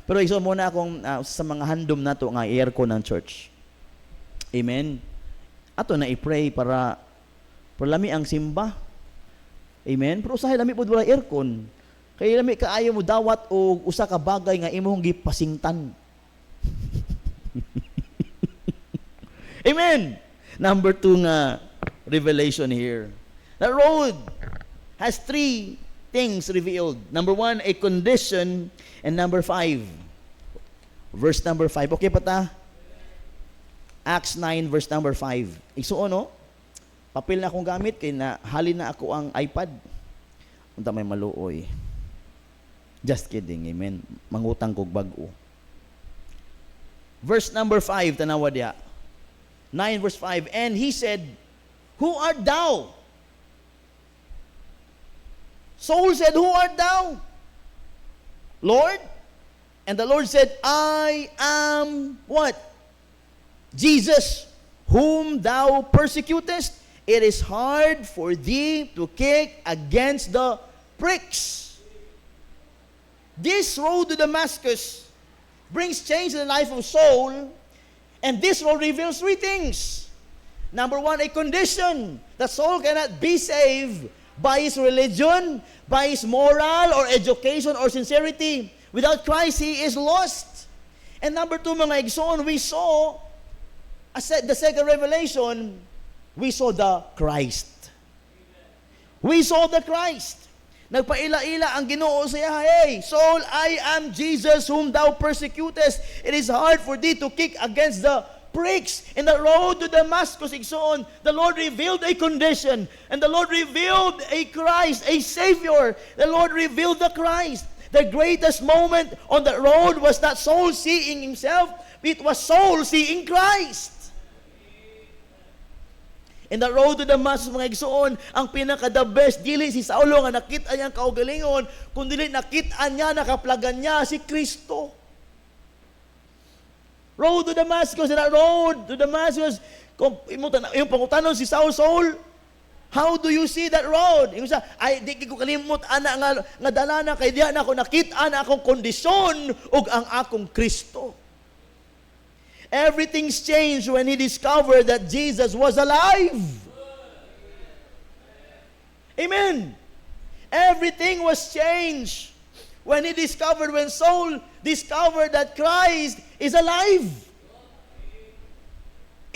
Pero iso muna akong sa mga handom nato nga aircon ng church. Amen. Ato na i-pray para lami ang simba. Amen. Pero usahay lami pud wala aircon. Kay lami kaayo mo dawat o usa ka bagay nga imong gipasingtan. Amen. Number 2 nga revelation here. The road has 3 things revealed. Number 1, a condition, and number 5. Verse number 5. Okay pa ta? Acts 9 verse number 5. Igsuon no? Papel na akong gamit kay na halin na ako ang iPad. Unta may maluoy. Just kidding, amen. Mangutang kog bag-o. Verse number 5 tanawa diha. 9 verse 5. And he said, "Who art thou?" Saul said, "Who art thou, Lord?" And the Lord said, "I am" what? "Jesus, whom thou persecutest. It is hard for thee to kick against the pricks." This road to Damascus brings change in the life of Saul, and this road reveals 3 things. Number 1, a condition that Saul cannot be saved by his religion, by his moral or education or sincerity. Without Christ, he is lost. And number 2, mga igsoon, we saw the second revelation, we saw the Christ. We saw the Christ. Nagpaila-ila ang Ginoo sa iya, "Hey, Saul, I am Jesus whom thou persecutest. It is hard for thee to kick against the pricks." In the road to Damascus, igsoon, the Lord revealed a condition, and the Lord revealed a Christ, a Savior. The Lord revealed the Christ. The greatest moment on the road was not Saul seeing himself, it was Saul seeing Christ. In the road to Damascus, mga igsoon, ang pinaka-the best, dili si Saulo nga nakita niya ang kaugalingon, kundi nakita niya, nakaplagan niya si Kristo. Road to Damascus, that road to Damascus, yung pangutanon si Saul, how do you see that road? Yung sa, ay, di ko kalimot, ana nga dala na, kay diyan ako nakita na akong kondisyon, ug ang akong Kristo. Everything's changed when he discovered that Jesus was alive. Amen. Everything was changed when Saul discovered that Christ is alive.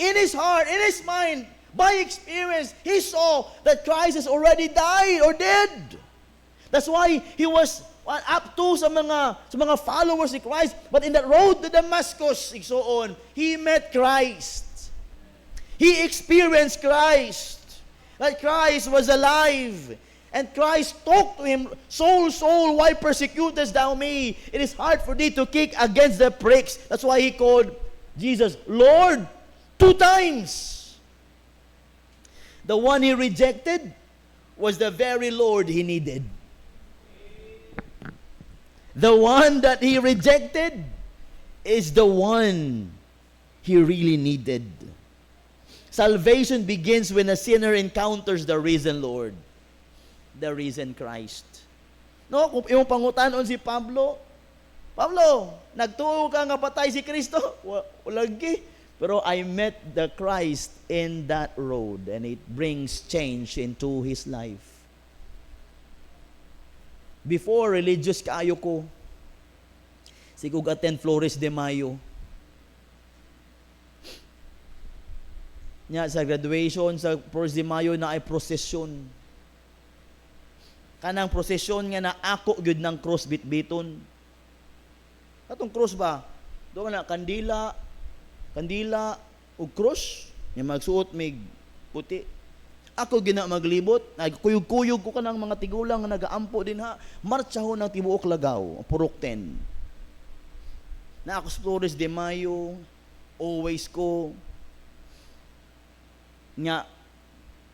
In his heart, in his mind, by experience, he saw that Christ has already died or dead. That's why he was up to sa mga followers ni Christ. But in that road to Damascus, so on, he met Christ. He experienced Christ. That Christ was alive. And Christ talked to him, "Saul, Saul, why persecutest thou me? It is hard for thee to kick against the pricks." That's why he called Jesus Lord 2 times. The one he rejected was the very Lord he needed. The one that he rejected is the one he really needed. Salvation begins when a sinner encounters the risen Lord, the risen Christ. No, kung yung pangutanon si Pablo, nagtuo ka nga patay si Kristo? Walagi. Pero I met the Christ in that road, and it brings change into his life. Before, religious kaayo ko. Sigug attend Flores de Mayo. Nya sa graduation sa Flores de Mayo na ay prosesyon. Kanang prosesyon nga na ako gyud ng cross bitbiton. Atong cross ba? Do na kandila ug cross, nya magsuot mig puti. Ako gina maglibot, nagkuyog-kuyog ko kanang mga tigulang nga nagaampo din ha. Marcha ho ng tibuok Lagaw, Purok 10. Na ako sa Flores de Mayo, always ko nga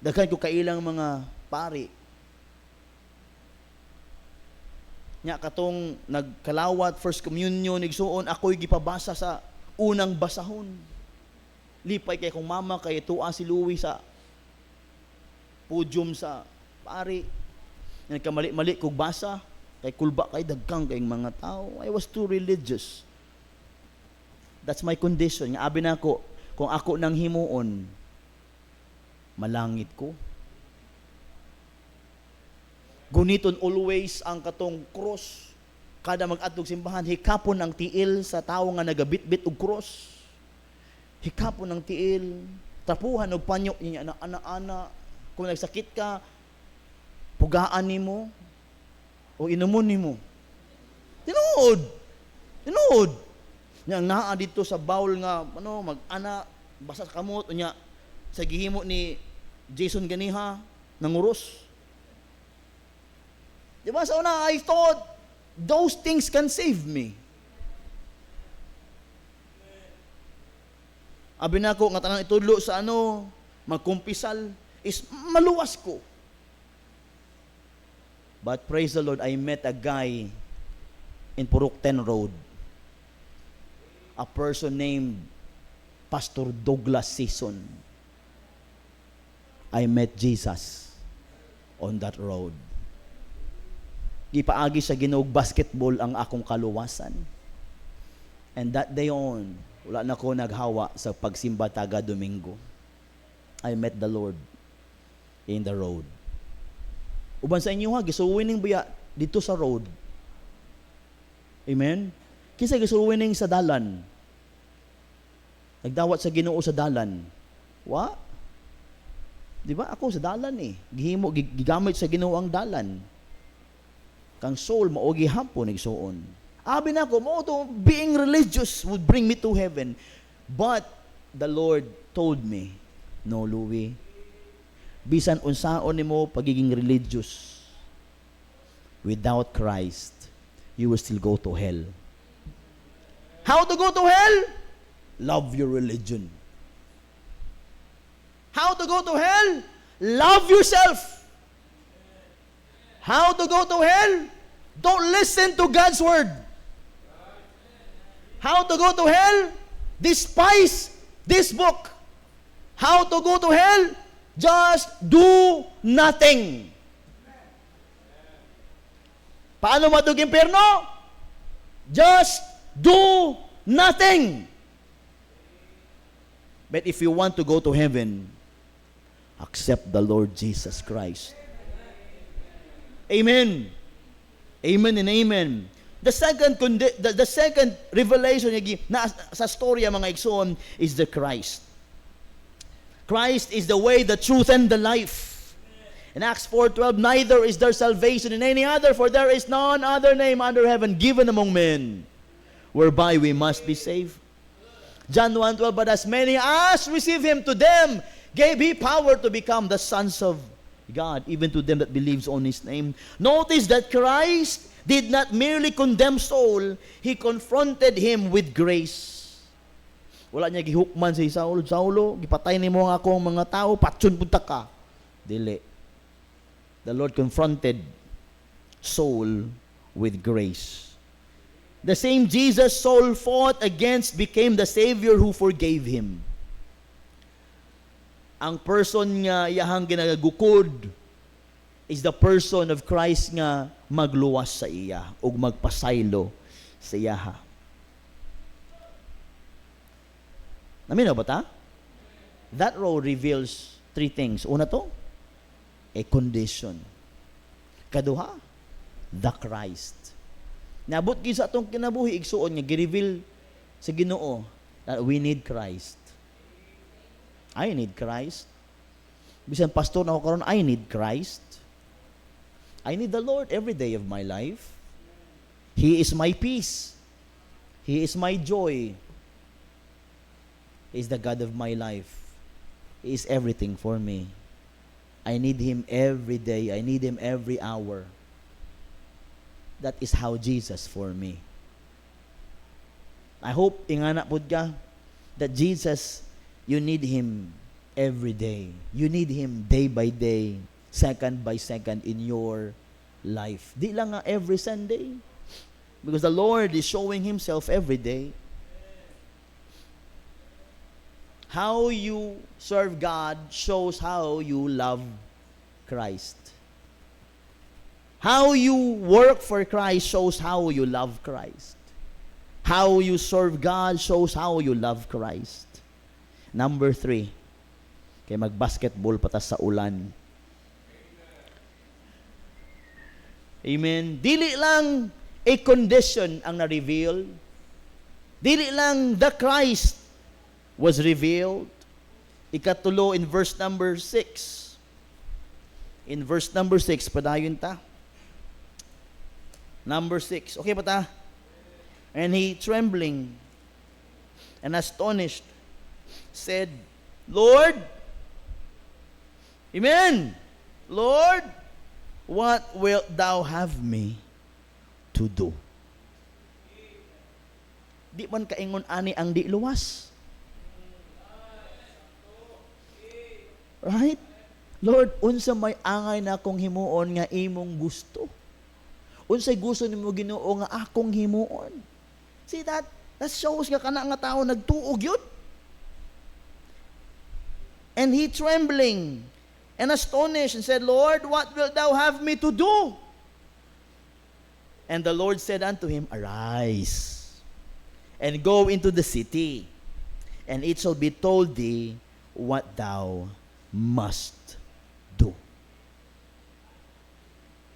daghan ko kailang mga pari. Nya katong nagkalawat, first communion, igsuon, ako'y gipabasa sa unang basahon. Lipay kay kong mama, kay tuwa si Louie sa podium sa pari. Nagkamali-mali kog basa, kay kulba kay dagkang kay mga tao. I was too religious. That's my condition. Nga abi na ako, kung ako nang himuon, malangit ko. Guniton always ang katong cross. Kada mag-atog simbahan, hikapon ang tiil sa tao nga nagabit-bit og cross. Hikapon ang tiil, tapuhan og panyo niya na ana-ana. Kung nagsakit ka, pugaan nimo o inumon nimo. Tinuod. Nya naa dito sa bowl nga mag-ana basa sa kamot unya sa gihimo ni Jason ganiha nanguros. Di ba sa una, I thought those things can save me. Abi na ko, nga tanang itudlo sa magkumpisal, is maluwas ko. But praise the Lord, I met a guy in Purok 10 Road. A person named Pastor Douglas Season. I met Jesus on that road. Gipaagi sa Ginoog basketball ang akong kaluwasan. And that day on, wala na ko naghawa sa pagsimba taga Domingo. I met the Lord in the road. Uban sa inyo gisuwining biya dito sa road. Amen? Kinsa gisuwining sa dalan? Nagdawat sa Ginoo sa dalan. Wa? Di ba? Ako sa dalan Gihimo, gigamit sa Ginoo ang dalan. Kang soul maogi hapon igsuon. Abi na ko mo to being religious would bring me to heaven. But the Lord told me, no Louie, bisan unsaon nimo pagiging religious, without Christ, you will still go to hell. How to go to hell? Love your religion. How to go to hell? Love yourself. How to go to hell? Don't listen to God's word. How to go to hell? Despise this book. How to go to hell? Just do nothing. Paano matug impyerno? Just do nothing. But if you want to go to heaven, accept the Lord Jesus Christ. Amen. Amen and amen. The second revelation na sa storya mga igsoon is the Christ. Christ is the way, the truth, and the life. In Acts 4:12, neither is there salvation in any other, for there is none other name under heaven given among men, whereby we must be saved. John 1:12, but as many as receive him, to them gave he power to become the sons of God, even to them that believes on his name. Notice that Christ did not merely condemn Saul, he confronted him with grace. Wala niya gihukman si Saul, Saulo, gipatay nimo ang akong mga tao, patsun punta ka. Dili. The Lord confronted Saul with grace. The same Jesus Saul fought against became the Savior who forgave him. Ang person nga iyahang ginagukod is the person of Christ nga magluwas sa iya o magpasaylo sa iyaha. Naminaw ba ta? That road reveals three things. Una to, a condition. Kaduha, the Christ. Nabot gyud sa atong kinabuhi igsuon nga gi-reveal sa Ginoo that we need Christ. I need Christ. Bisan pastor na ako karon, I need Christ. I need the Lord every day of my life. He is my peace. He is my joy. He is the God of my life. He is everything for me. I need Him every day. I need Him every hour. That is how Jesus for me. I hope ingana pud ka that Jesus, you need Him every day. You need Him day by day, second by second in your life. Di lang nga every Sunday. Because the Lord is showing Himself every day. How you serve God shows how you love Christ. How you work for Christ shows how you love Christ. How you serve God shows how you love Christ. Number 3, kay mag-basketball patas sa ulan. Amen. Dili lang a condition ang na-reveal. Dili lang the Christ was revealed. Ikatulo in verse number 6. In verse number 6, padayon ta. Number 6. Okay pa ta? And he, trembling and astonished, said, Lord, Amen, Lord, what wilt thou have me to do? Di man kaingon ani ang di luwas. Right? Lord, unsa may angay na akong himuon nga imong gusto? Unsay gusto nimo Ginoo nga akong himuon? See that? That shows nga kana nga tao nagtuog yun. And he trembling and astonished and said, Lord, what wilt thou have me to do? And the Lord said unto him, Arise, and go into the city, and it shall be told thee what thou must do.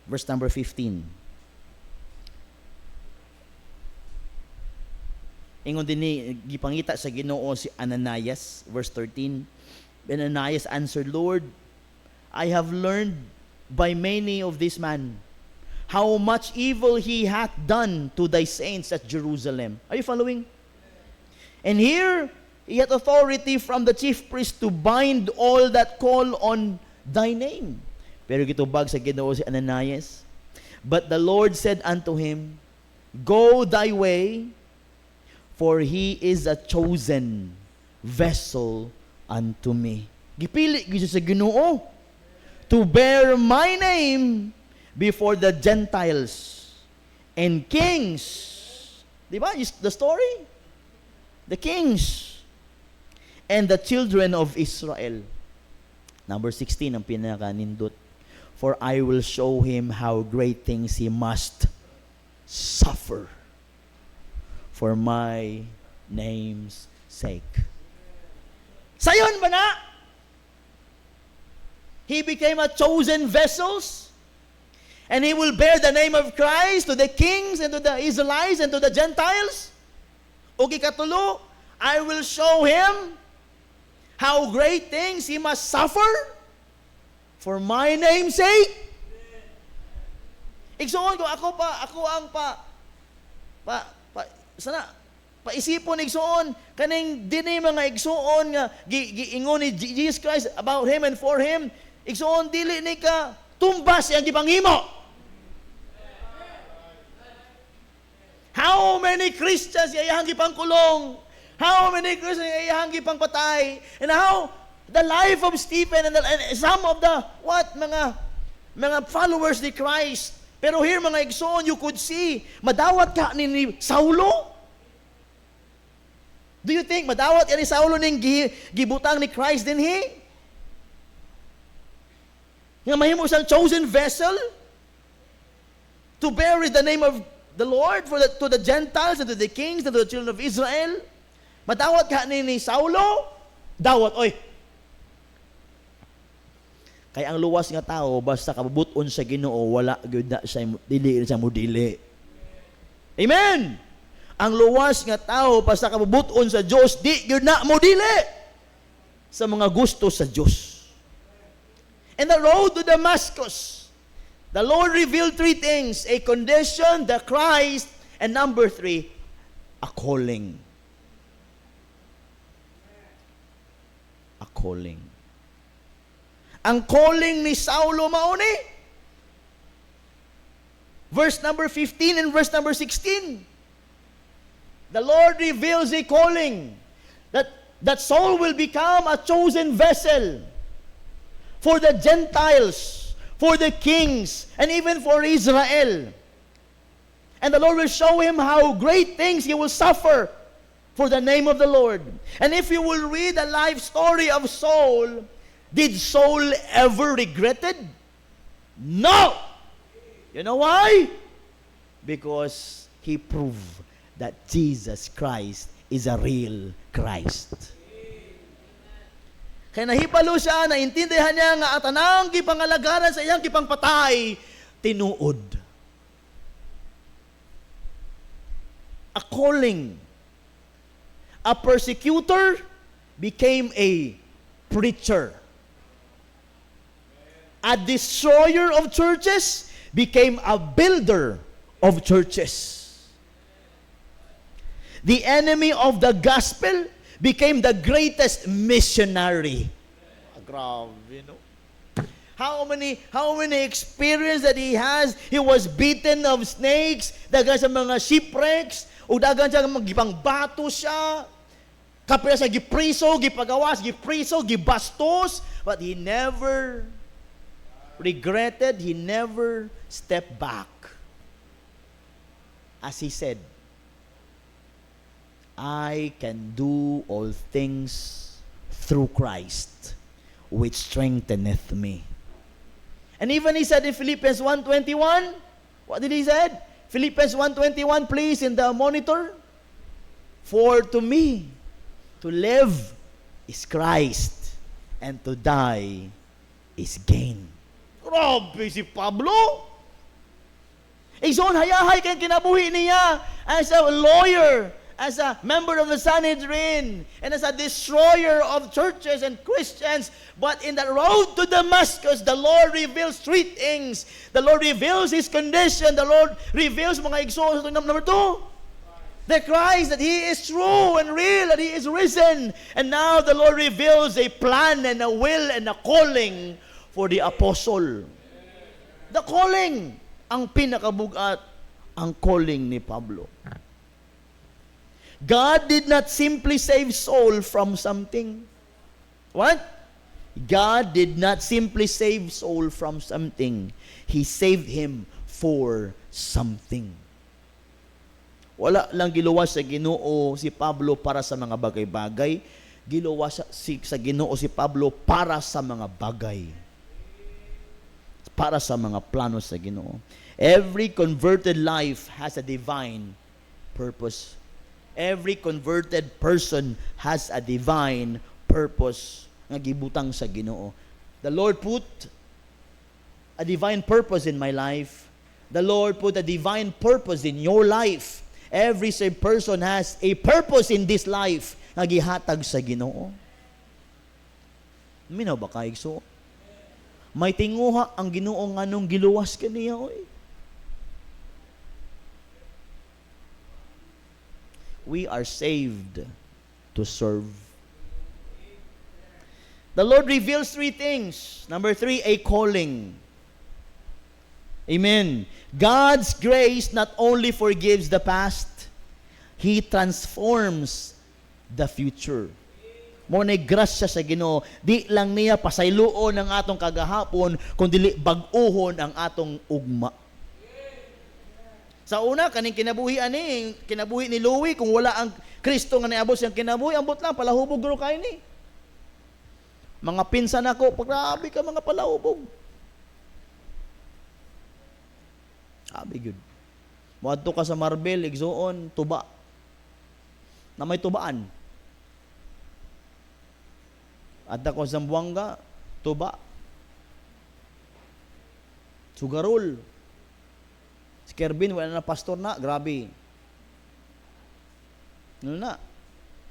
Verse number 15. Ingon din ni gipangita sa Ginoo si Ananias, verse 13. Ananias answered, Lord, I have learned by many of this man how much evil he hath done to thy saints at Jerusalem. Are you following? And here he hath authority from the chief priest to bind all that call on thy name. Pero gitubag sa Ginoo si Ananias. But the Lord said unto him, Go thy way, for he is a chosen vessel unto me. Gipili gyud sa Ginoo to bear my name before the Gentiles and kings. Di ba? The story? The kings and the children of Israel. Number 16 ang pinakanindot. For I will show him how great things he must suffer for my name's sake. Sayon ba na? He became a chosen vessels, and he will bear the name of Christ to the kings and to the Israelites and to the Gentiles. O ikatulo, I will show him how great things he must suffer for my name's sake. Igsuon ko, ako ang sana paisipon igsuon kaning dinhi mga igsuon nga giingon ni Jesus Christ about him and for him. Igsuon dili ni ka tumbas yang gipanghimo. How many Christians iyang gipangkulong? How many Christians iyang gipangpatay? And how the life of Stephen and some of the mga followers ni Christ. Pero here mga igsoon, you could see, madawat ka ni Saulo? Do you think madawat ka ni Saulo ning gibutang ni Christ din he? Nga mahimo siyang chosen vessel to bear the name of the Lord to the Gentiles and to the kings and to the children of Israel. Madawat ka ni Saulo? Dawat, oy. Kaya ang luwas nga tao, basta kabubuton sa Ginoo, wala gyud na siya dili siya modili. Amen. Ang luwas nga tao, basta kabubuton sa Dios, di gyud na modili sa mga gusto sa Dios. And the road to Damascus, the Lord revealed 3 things: a condition, the Christ, and number 3, a calling. A calling. Ang calling ni Saulo mauni. Verse number 15 and verse number 16. The Lord reveals a calling that Saul will become a chosen vessel for the Gentiles, for the kings, and even for Israel. And the Lord will show him how great things he will suffer for the name of the Lord. And if you will read the life story of Saul, did Saul ever regretted? No! You know why? Because he proved that Jesus Christ is a real Christ. Kaya nahibalo siya, naintindihan niya nga at anang gipangalagaran sa iyang gipangpatay, tinuod. A calling. A persecutor became a preacher. A destroyer of churches became a builder of churches. The enemy of the gospel became the greatest missionary. Grabe, no? How many experience that he has? He was beaten of snakes, dagan sa mga shipwrecks, o dagan siya magipang bato siya, kapila sa gipriso, gipagawas, gipriso, gibastos, but he never regretted, he never stepped back. As he said, I can do all things through Christ, which strengtheneth me. And even he said in Philippians 1:21, what did he say? Philippians 1:21, please, in the monitor. For to me, to live is Christ, and to die is gain. Grabe si Pablo! Igsoon hayahay kay kinabuhi niya as a lawyer, as a member of the Sanhedrin, and as a destroyer of churches and Christians. But in the road to Damascus, the Lord reveals three things. The Lord reveals His condition. The Lord reveals, mga igsoon, number 2, the Christ, that He is true and real, that He is risen. And now the Lord reveals a plan and a will and a calling for the apostle. The calling, ang pinakabugat, ang calling ni Pablo. God did not simply save Saul from something. What? God did not simply save Saul from something. He saved him for something. Wala lang giluwas sa Ginoo si Pablo para sa mga bagay-bagay. Giluwas sa Ginoo si Pablo para sa mga bagay. Para sa mga plano sa Ginoo. Every converted life has a divine purpose. Every converted person has a divine purpose nga gibutang sa Ginoo. The Lord put a divine purpose in my life. The Lord put a divine purpose in your life. Every same person has a purpose in this life nga gihatag sa Ginoo. Minaw ba kaig so? May tinguha ang Ginoo nganong giluwas kaniya oy. We are saved to serve. The Lord reveals three things. Number 3, a calling. Amen. God's grace not only forgives the past, He transforms the future. Mo na grasya sa Ginoo, di lang niya pasayloon ang atong kagahapon, kundi bag-ohon ang atong ugma. Sa una, kaning kinabuhi ni Louie, kung wala ang Kristo nga niabot siyang kinabuhi, ambot lang, palahubog guro kayo ni. Mga pinsan ako, grabe ka mga palahubog. Sabi good. Muadto ka sa Marbel, igsoon, tuba. Na may tubaan. At ako sa Zamboanga, tuba. Sugarol. Si Kervin, wala na pastor na, grabe. Ano na?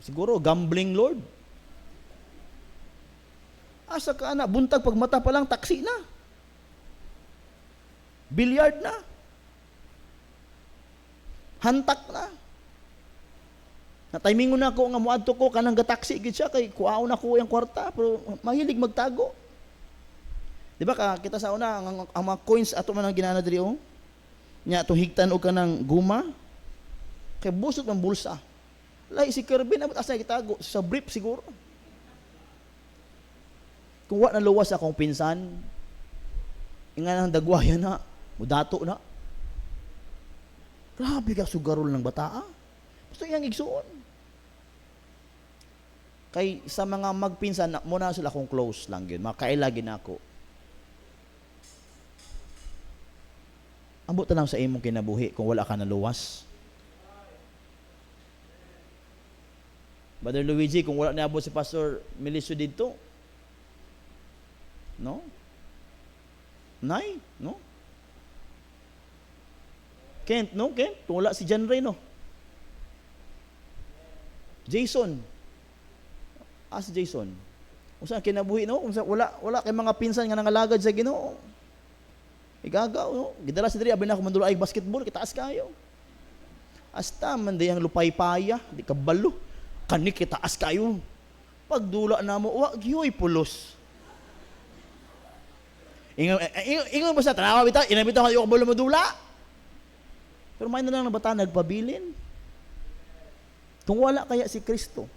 Siguro, gambling lord. Asa ka na, buntag pagmata pa lang, taksi na. Billiard na. Hantak na. Natimingon na ako nga muadto ko, kanang gataksi, gid siya, kay kuhaon na ko yung kwarta, pero mahilig magtago. Di ba, kita sa una, ang mga coins ato man ang ginana diri oh. Nya to higtan og kanang guma kay busot man bulsa. Lay si Kervin abot asa gitago sa brief siguro. Kung wa na luwas akong pinsan, Inga nang dagwaya na, mudato na. Grabe ka sugarol ng bata. Gusto iyang igsuon. Kay sa mga magpinsan, muna sila kung close lang yun. Makailagin ako. Ambot na lang sa imong kinabuhi kung wala ka naluwas. Brother Luigi, kung wala niabot si Pastor Milicio dito, no? Nay, no? Kent, no? Kent, kung wala si John Ray, no? Jason. Si Jason. Kung saan kinabuhi, no? Kung saan, wala kay mga pinsan nga nangalagad sa Ginoo. Igagaw, no? Gidala si Diri, abin ako mandula ay basketball, kitaas kayo. Hasta, mandayang lupay-paya, di kabalo. Kanik kitaas kayo. Pagdula na mo, wag yoy pulos. Ingon ba sa tanawa bitaw, inabitaw kayo kabalo madula. Pero may na lang na bata nagpabilin. Kung wala kaya si Kristo,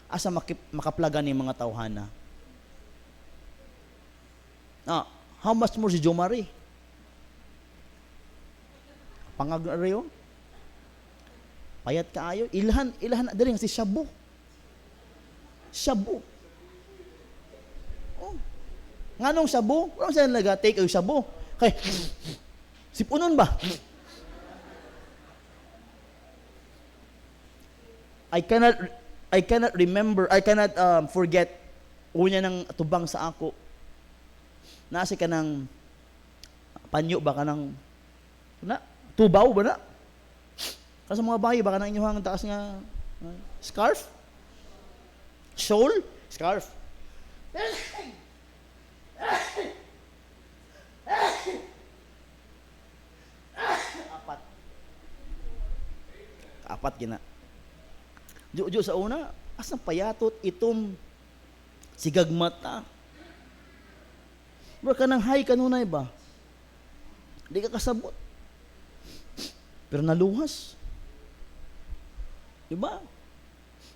asa makaplagan ni mga tawhana. How much more si Jo Marie? Pangagarayo? Payat kaayo, ilhan na diri si Shabu. Shabu. Oh. Nganong Shabu? Wala sila naga-take ang Shabu. Kay sipunon ba? I cannot remember, I cannot forget unya nang tubang sa ako. Nasi ka ng panyo ba ka ng tubaw ba na? Kasi mga bayi, baka nang inyong taas nga scarf? Shawl? Scarf. Apat gina. Diyo sa una, asang payatot itom sigagmata. Bro, ka nang hay kanunay ba? Di ka kasabot. Pero naluhas. Diba?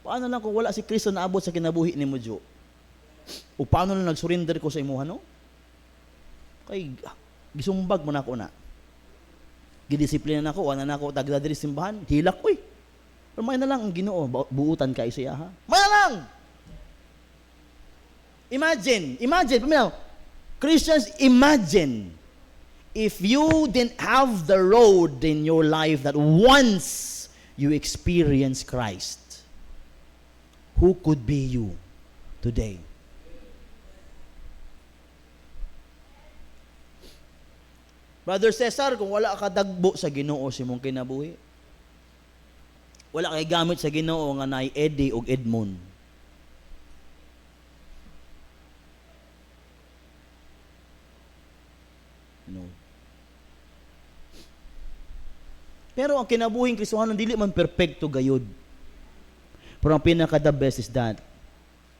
Paano lang kung wala si Kristo na abot sa kinabuhi ni mo, Jo? O paano lang nag-surrender ko sa imuha, no? Kay, gisumbag mo na ako na. Gidisiplina na ako, wala na ako, tagdadiri simbahan, hilak ko eh. Pero may na lang ang Ginoo, buutan ka isa ha? May na lang! Imagine, paminaw, Christians, imagine, if you didn't have the road in your life that once you experience Christ, who could be you today? Brother Cesar, kung wala ka dagbo sa Ginoo si mong kinabuhi, wala kay gamit sa Ginoo nga naay Eddie ug Edmond. No. Pero ang kinabuhing Kristohanon dili man perpekto gayud. Pero ang pinaka-the best is that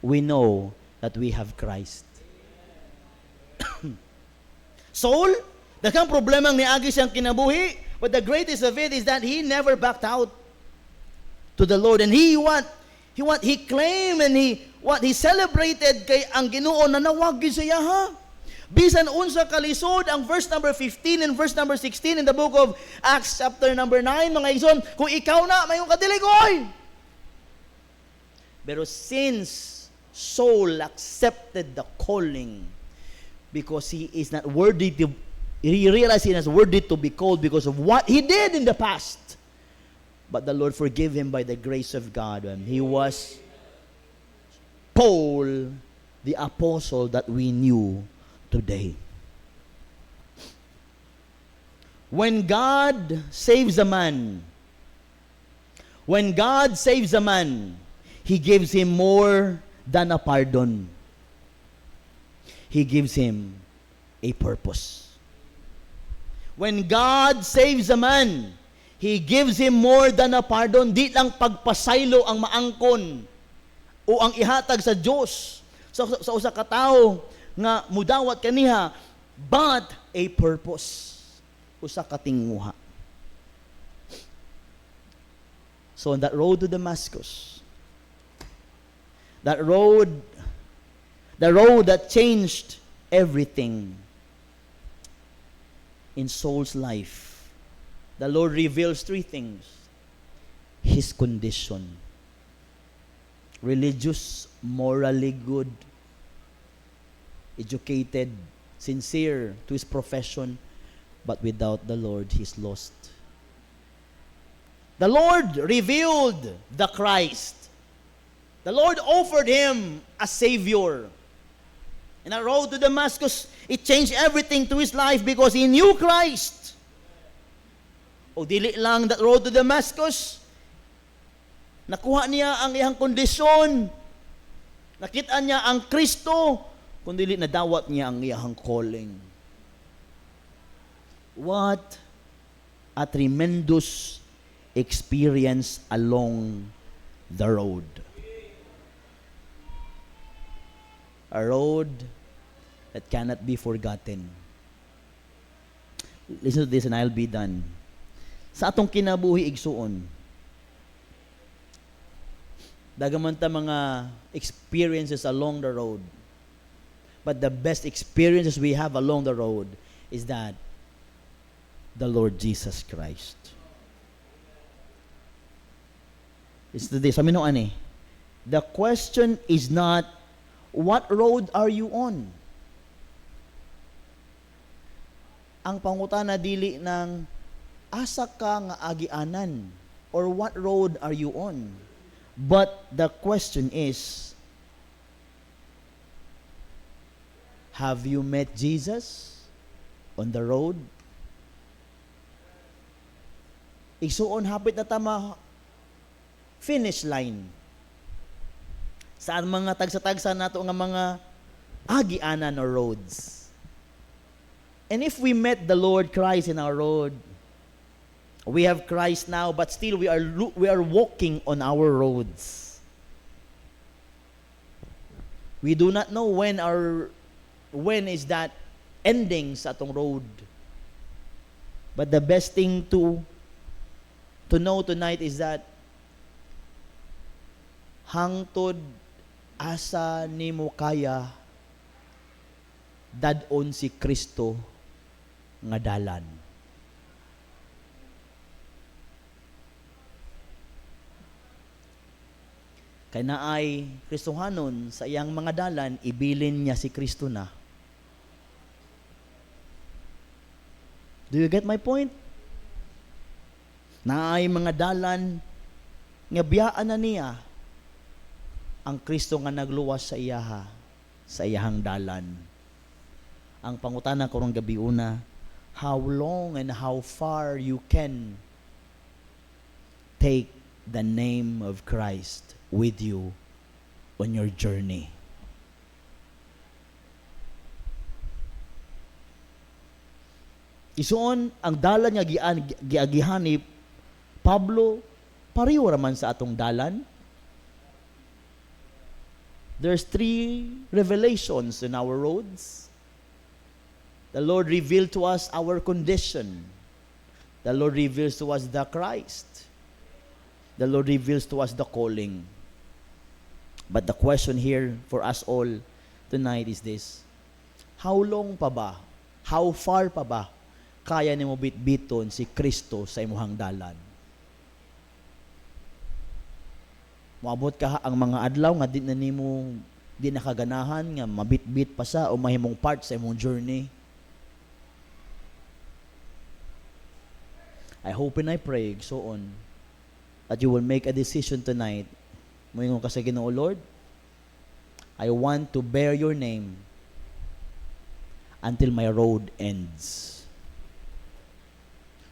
we know that we have Christ. Saul, daghang problema ni agi siyang kinabuhi, but the greatest of it is that he never backed out to the Lord, and he claimed and he celebrated kay ang Ginoo na nawag gyud siya ha. Bisan unsa kalisod ang verse number 15 and verse number 16 in the book of Acts chapter number 9, mga igsoon, kung ikaw na mayong kadiligoy. Pero since Saul accepted the calling because he is not worthy to, he realized he is not worthy to be called because of what he did in the past. But the Lord forgave him by the grace of God, and he was Paul, the apostle that we knew today. When God saves a man, He gives him more than a pardon. He gives him a purpose. When God saves a man, He gives him more than a pardon. Di lang pagpasaylo ang maangkon o ang ihatag sa Diyos sa usa ka tawo nga mudawat kaniha, but a purpose. Usa ka tinguha. So on that road to Damascus, the road that changed everything, in Saul's life, the Lord reveals three things. His condition. Religious, morally good, educated, sincere to his profession, but without the Lord, he's lost. The Lord revealed the Christ. The Lord offered him a Savior. And a road to Damascus, it changed everything to his life because he knew Christ. O dili lang that road to Damascus, nakuha niya ang iyang kondisyon. Nakita niya ang Kristo, kundi nadawat niya ang iyang calling. What a tremendous experience along the road. A road that cannot be forgotten. Listen to this and I'll be done. Sa atong kinabuhi igsuon, dagaman ta mga experiences along the road. But the best experiences we have along the road is that the Lord Jesus Christ. It's this. Sabi nung ani, the question is not, what road are you on? Ang pangutana dili ng asa ka nga agianan or what road are you on? But the question is, have you met Jesus on the road? Igsuon hapit na tama finish line. Saan mga tagsa-tagsa nato nga mga agianan or roads. And if we met the Lord Christ in our road, we have Christ now, but still we are walking on our roads. We do not know when is that ending sa atong road. But the best thing to know tonight is that hangtod asa nimo kaya dadon si Kristo nga dalan. Kay naay Kristohanon sa iyang mga dalan, ibilin niya si Kristo na. Do you get my point? Naay mga dalan nga biyaan na niya ang Kristo nga nagluwas sa iyahang dalan. Ang pangutana karong gabi una, how long and how far you can take the name of Christ with you on your journey. Isuon ang dalan nga giagihan ni Pablo, pareho raman sa atong dalan. There's 3 revelations in our roads. The Lord revealed to us our condition. The Lord reveals to us the Christ. The Lord reveals to us the calling. But the question here for us all tonight is this: how long pa ba? How far pa ba kaya nimo bitbiton si Kristo sa imong dalan? Moabot ka ang mga adlaw nga di nakaganahan nga mabitbit pa sa o mahimong part sa imong journey. I hope and I pray so on that you will make a decision tonight. Moingon ka sa Ginoo, Lord, I want to bear your name until my road ends.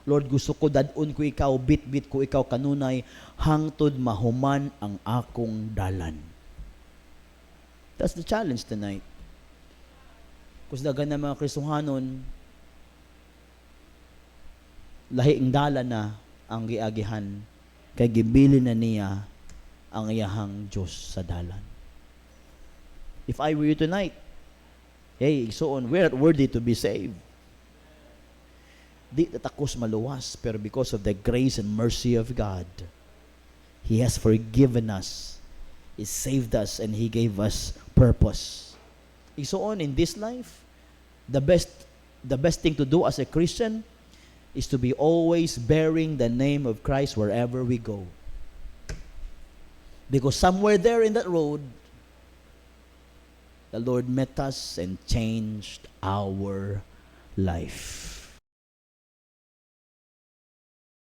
Lord, gusto ko dadon ko ikaw, bit-bit ko ikaw kanunay, hangtod mahuman ang akong dalan. That's the challenge tonight. Kusdagan na mga Kristohanon, lahiing dalan na ang giagihan, kay gibili na niya ang iyahang Diyos sa dalan. If I were you tonight, hey, so on, we're not worthy to be saved. Di tatakos maluwas, pero because of the grace and mercy of God, He has forgiven us, He saved us, and He gave us purpose. So on, in this life, the best the best thing to do as a Christian is to be always bearing the name of Christ wherever we go. Because somewhere there in that road, the Lord met us and changed our life.